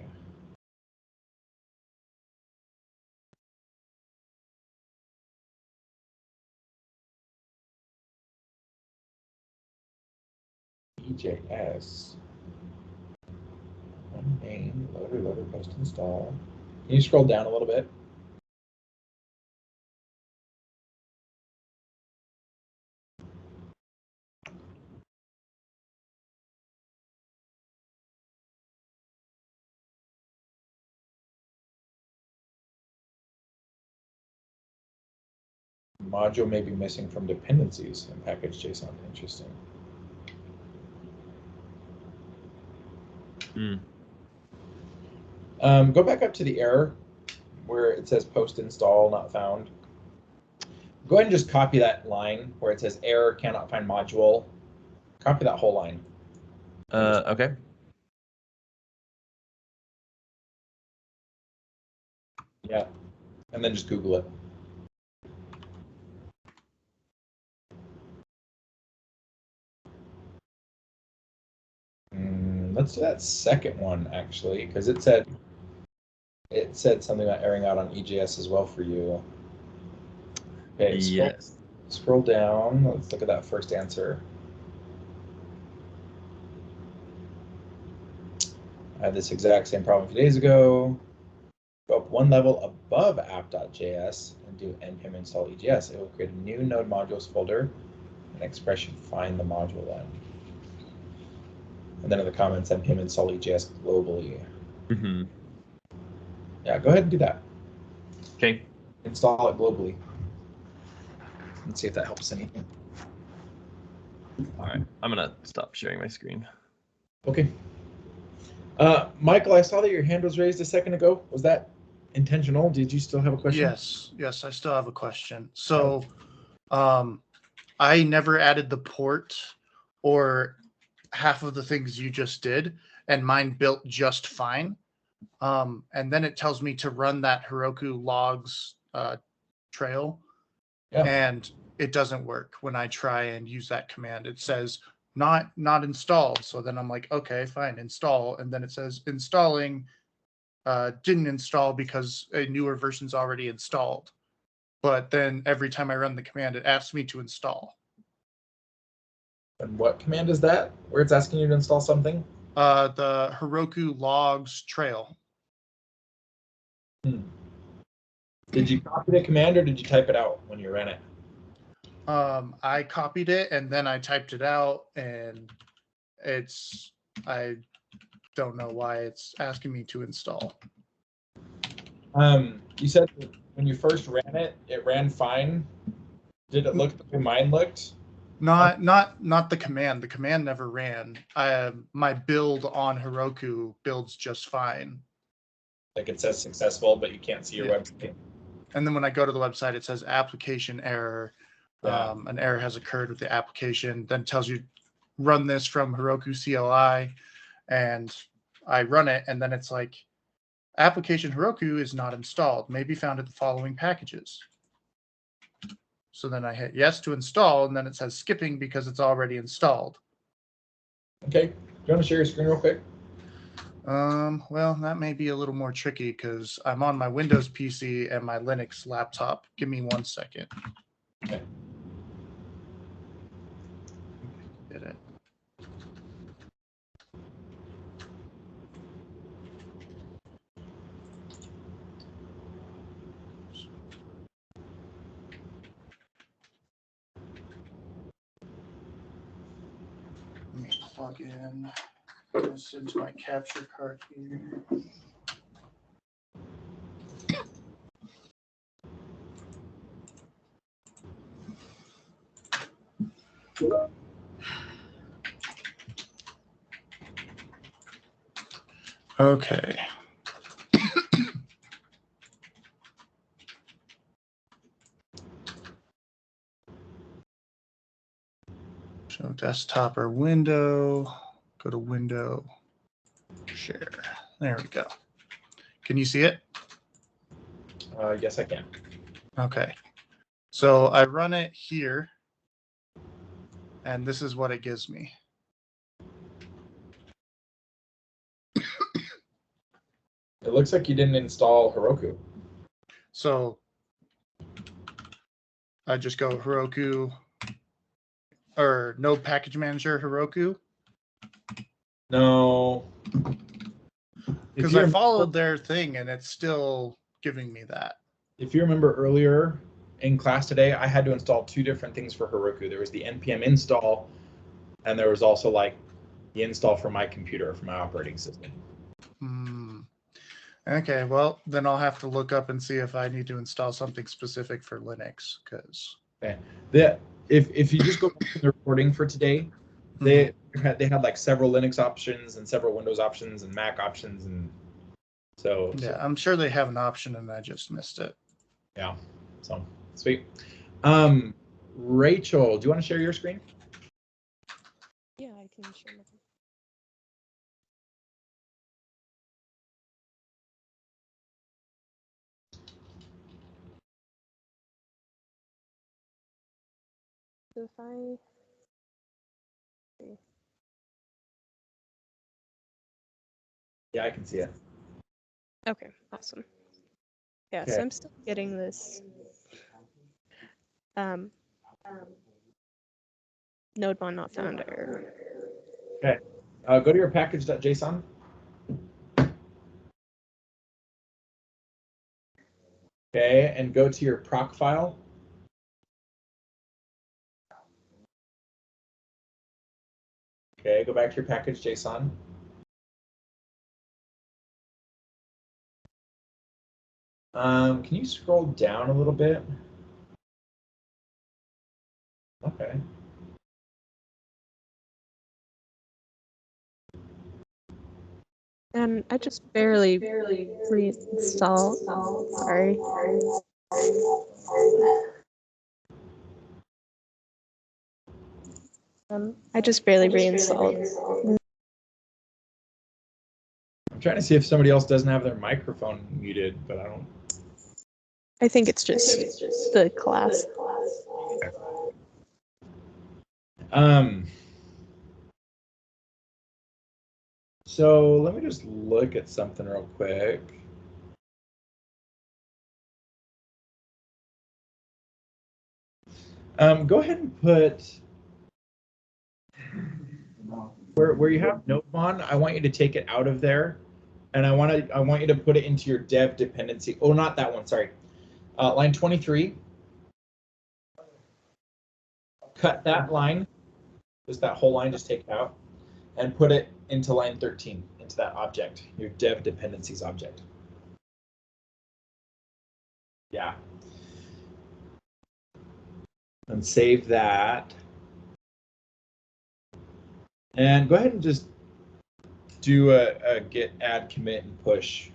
EJS. One main, loader, post install. Can you scroll down a little bit? Module may be missing from dependencies in package.json. Interesting. Go back up to the error where it says post install not found. Go ahead and just copy that line where it says error cannot find module. Copy that whole line. Okay. Yeah, and then just Google it. Let's do that second one actually, because it said something about airing out on EJS as well for you. Okay, Yes. Scroll down. Let's look at that first answer. I had this exact same problem a few days ago. Go up one level above app.js and do npm install EJS. It will create a new node modules folder and expression find the module then. And then in the comments, npm install EJS globally. Mm-hmm. Yeah, go ahead and do that. Okay. Install it globally. Let's see if that helps anything. All right. I'm going to stop sharing my screen. Okay. Michael, I saw that your hand was raised a second ago. Was that intentional? Did you still have a question? Yes, I still have a question. So, I never added the port or half of the things you just did, and mine built just fine. And then it tells me to run that Heroku logs trail, and it doesn't work when I try and use that command. It says not installed. So then I'm like, okay, fine, install, and then it says installing didn't install because a newer version's already installed. But then every time I run the command, it asks me to install. And what command is that? Where it's asking you to install something? The Heroku logs trail. Did you copy the command or did you type it out when you ran it? I copied it and then I typed it out, and I don't know why it's asking me to install. You said that when you first ran it, it ran fine. Did it look the way mine looked? Not the command. The command never ran. My build on Heroku builds just fine. Like it says successful, but you can't see your website. And then when I go to the website, it says application error. An error has occurred with the application. Then it tells you run this from Heroku CLI, and I run it, and then it's like application Heroku is not installed. Maybe found at the following packages. So then I hit yes to install, and then it says skipping because it's already installed. Okay. Do you want to share your screen real quick? Well, that may be a little more tricky because I'm on my Windows PC and my Linux laptop. Give me 1 second. Okay. Did it. Let me plug in this into my capture card here. Okay. So desktop or window, go to window, share. There we go. Can you see it? Yes, I can. Okay. So I run it here, and this is what it gives me. It looks like you didn't install Heroku. So I just go Heroku or Node Package Manager Heroku. No. Because I followed their thing and it's still giving me that. If you remember earlier in class today, I had to install 2 different things for Heroku. There was the npm install, and there was also like the install for my computer, for my operating system. Okay, well, then I'll have to look up and see if I need to install something specific for Linux. Because if you just go back to the recording for today, they had like several Linux options and several Windows options and Mac options, and so I'm sure they have an option and I just missed it. Yeah, so sweet. Rachel, do you want to share your screen? Yeah, I can share my screen. So if I Yeah, I can see it. Okay, awesome. Yeah, so I'm still getting this node bond not found error. Okay, go to your package.json. Okay, and go to your proc file. Okay, go back to your package.json. Can you scroll down a little bit? Okay. And I just barely reinstalled. Sorry. I just barely reinstalled. I'm trying to see if somebody else doesn't have their microphone muted, but I don't. I think it's just the class. So let me just look at something real quick. Go ahead and put where you have Nodejs, I want you to take it out of there, and I want you to put it into your dev dependency. Oh, not that one. Sorry, line 23. Cut that line, just that whole line. Just take it out, and put it into line 13, into that object, your dev dependencies object. Yeah. And save that. And go ahead and just do a git add commit and push.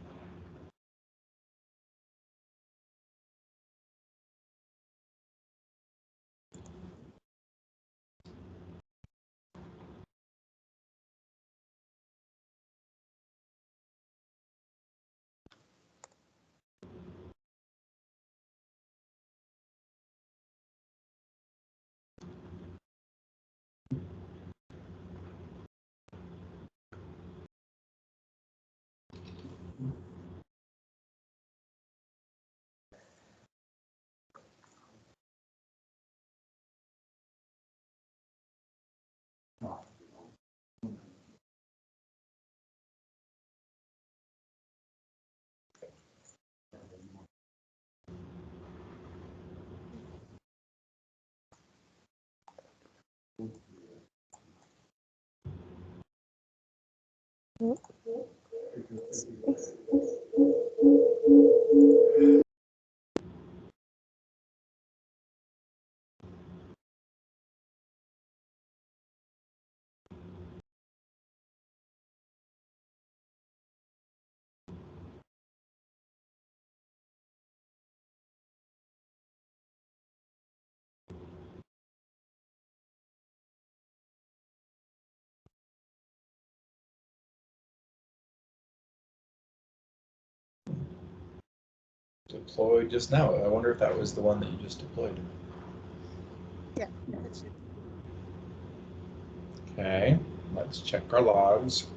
Deployed just now. I wonder if that was the one that you just deployed. Yeah. Okay, let's check our logs.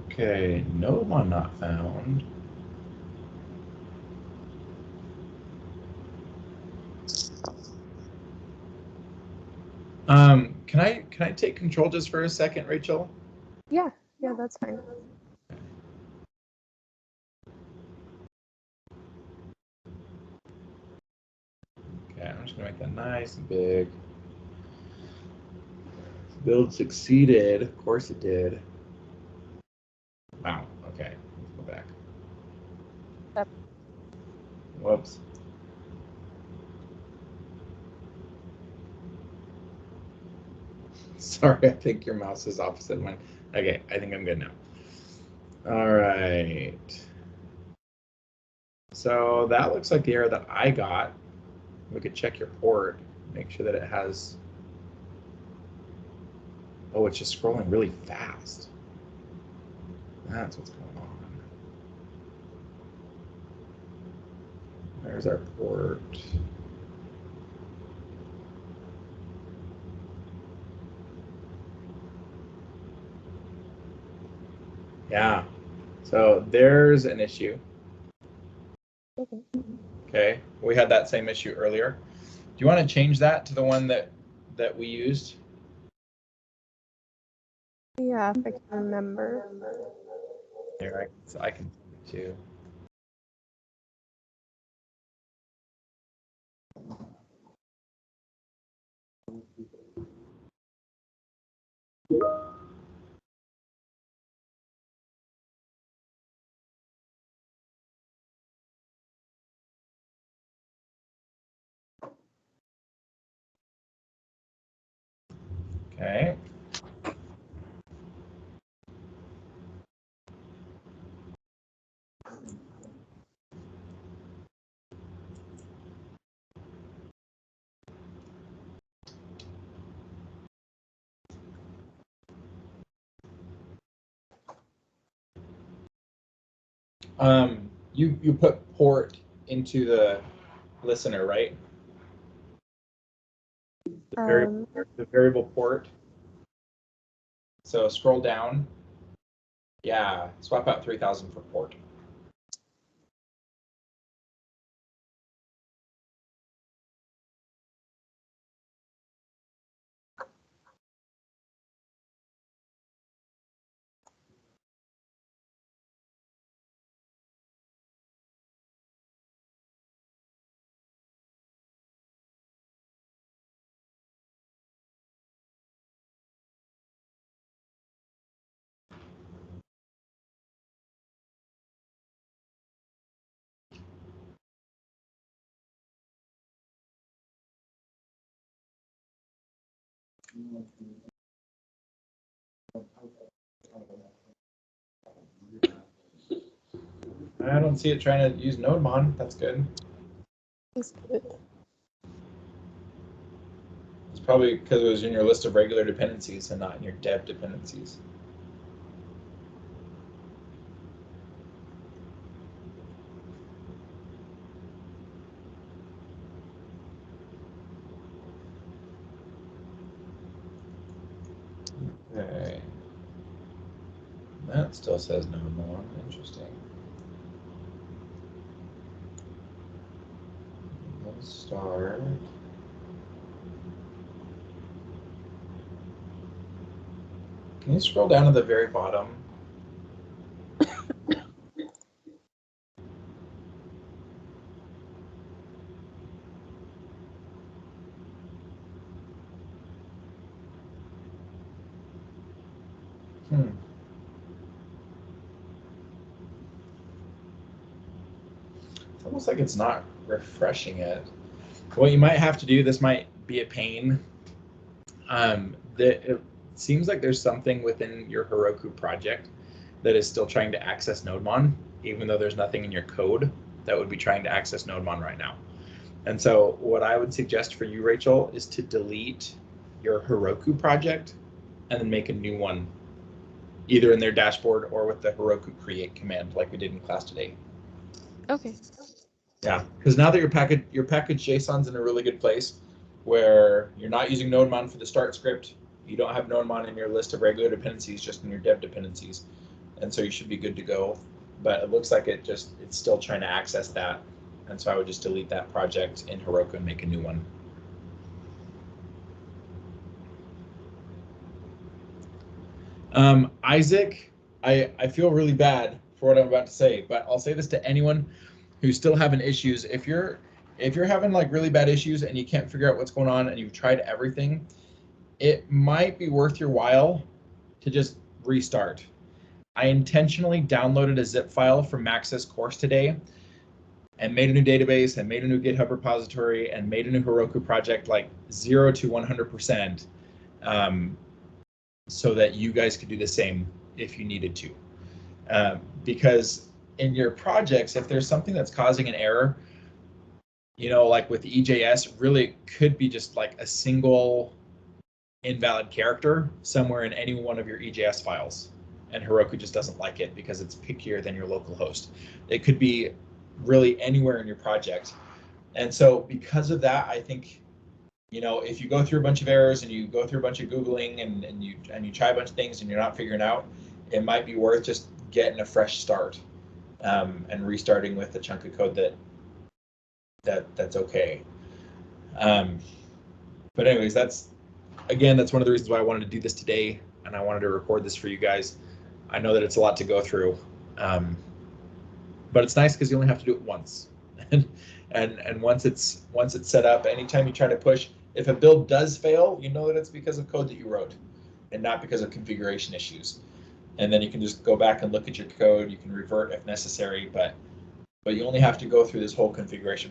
Okay, no one not found. Can I take control just for a second, Rachel? Yeah, that's fine. Okay, I'm just gonna make that nice and big. Build succeeded. Of course it did. Wow. Okay, let's go back. Yep. Whoops. Sorry, I think your mouse is opposite mine. Okay, I think I'm good now. All right. So that looks like the error that I got. We could check your port, make sure that it has. Oh, it's just scrolling really fast. That's what's going on. There's our port. Yeah, so there's an issue. Okay, we had that same issue earlier. Do you want to change that to the one that we used? Yeah, if I can remember. Here, I can too. Okay. You put port into the listener, right? The variable port. So scroll down. Yeah, swap out 3000 for port. I don't see it trying to use NodeMon. That's good. That's good. It's probably because it was in your list of regular dependencies and not in your dev dependencies. Okay. That still says NodeMon. Interesting. Let's start. Can you scroll down to the very bottom? It's almost like it's not refreshing it. What you might have to do, this might be a pain. It seems like there's something within your Heroku project that is still trying to access NodeMon, even though there's nothing in your code that would be trying to access NodeMon right now. And so what I would suggest for you, Rachel, is to delete your Heroku project and then make a new one, either in their dashboard or with the Heroku create command like we did in class today. Okay. Yeah, because now that your package JSON's in a really good place where you're not using NodeMon for the start script, you don't have NodeMon in your list of regular dependencies, just in your dev dependencies. And so you should be good to go. But it looks like it's still trying to access that. And so I would just delete that project in Heroku and make a new one. Isaac, I feel really bad for what I'm about to say, but I'll say this to anyone who's still having issues. If you're having like really bad issues and you can't figure out what's going on and you've tried everything, it might be worth your while to just restart. I intentionally downloaded a zip file from Max's course today and made a new database and made a new GitHub repository and made a new Heroku project, like 0 to 100%, so that you guys could do the same if you needed to. Because in your projects, if there's something that's causing an error, like with EJS, really could be just like a single invalid character somewhere in any one of your EJS files. And Heroku just doesn't like it because it's pickier than your local host. It could be really anywhere in your project. And so because of that, I think, if you go through a bunch of errors and you go through a bunch of Googling and you try a bunch of things and you're not figuring out, it might be worth just getting a fresh start and restarting with a chunk of code that's okay. But anyways, that's one of the reasons why I wanted to do this today, and I wanted to record this for you guys. I know that it's a lot to go through, but it's nice because you only have to do it once. and once it's set up, anytime you try to push, if a build does fail, you know that it's because of code that you wrote and not because of configuration issues. And then you can just go back and look at your code. You can revert if necessary, but you only have to go through this whole configuration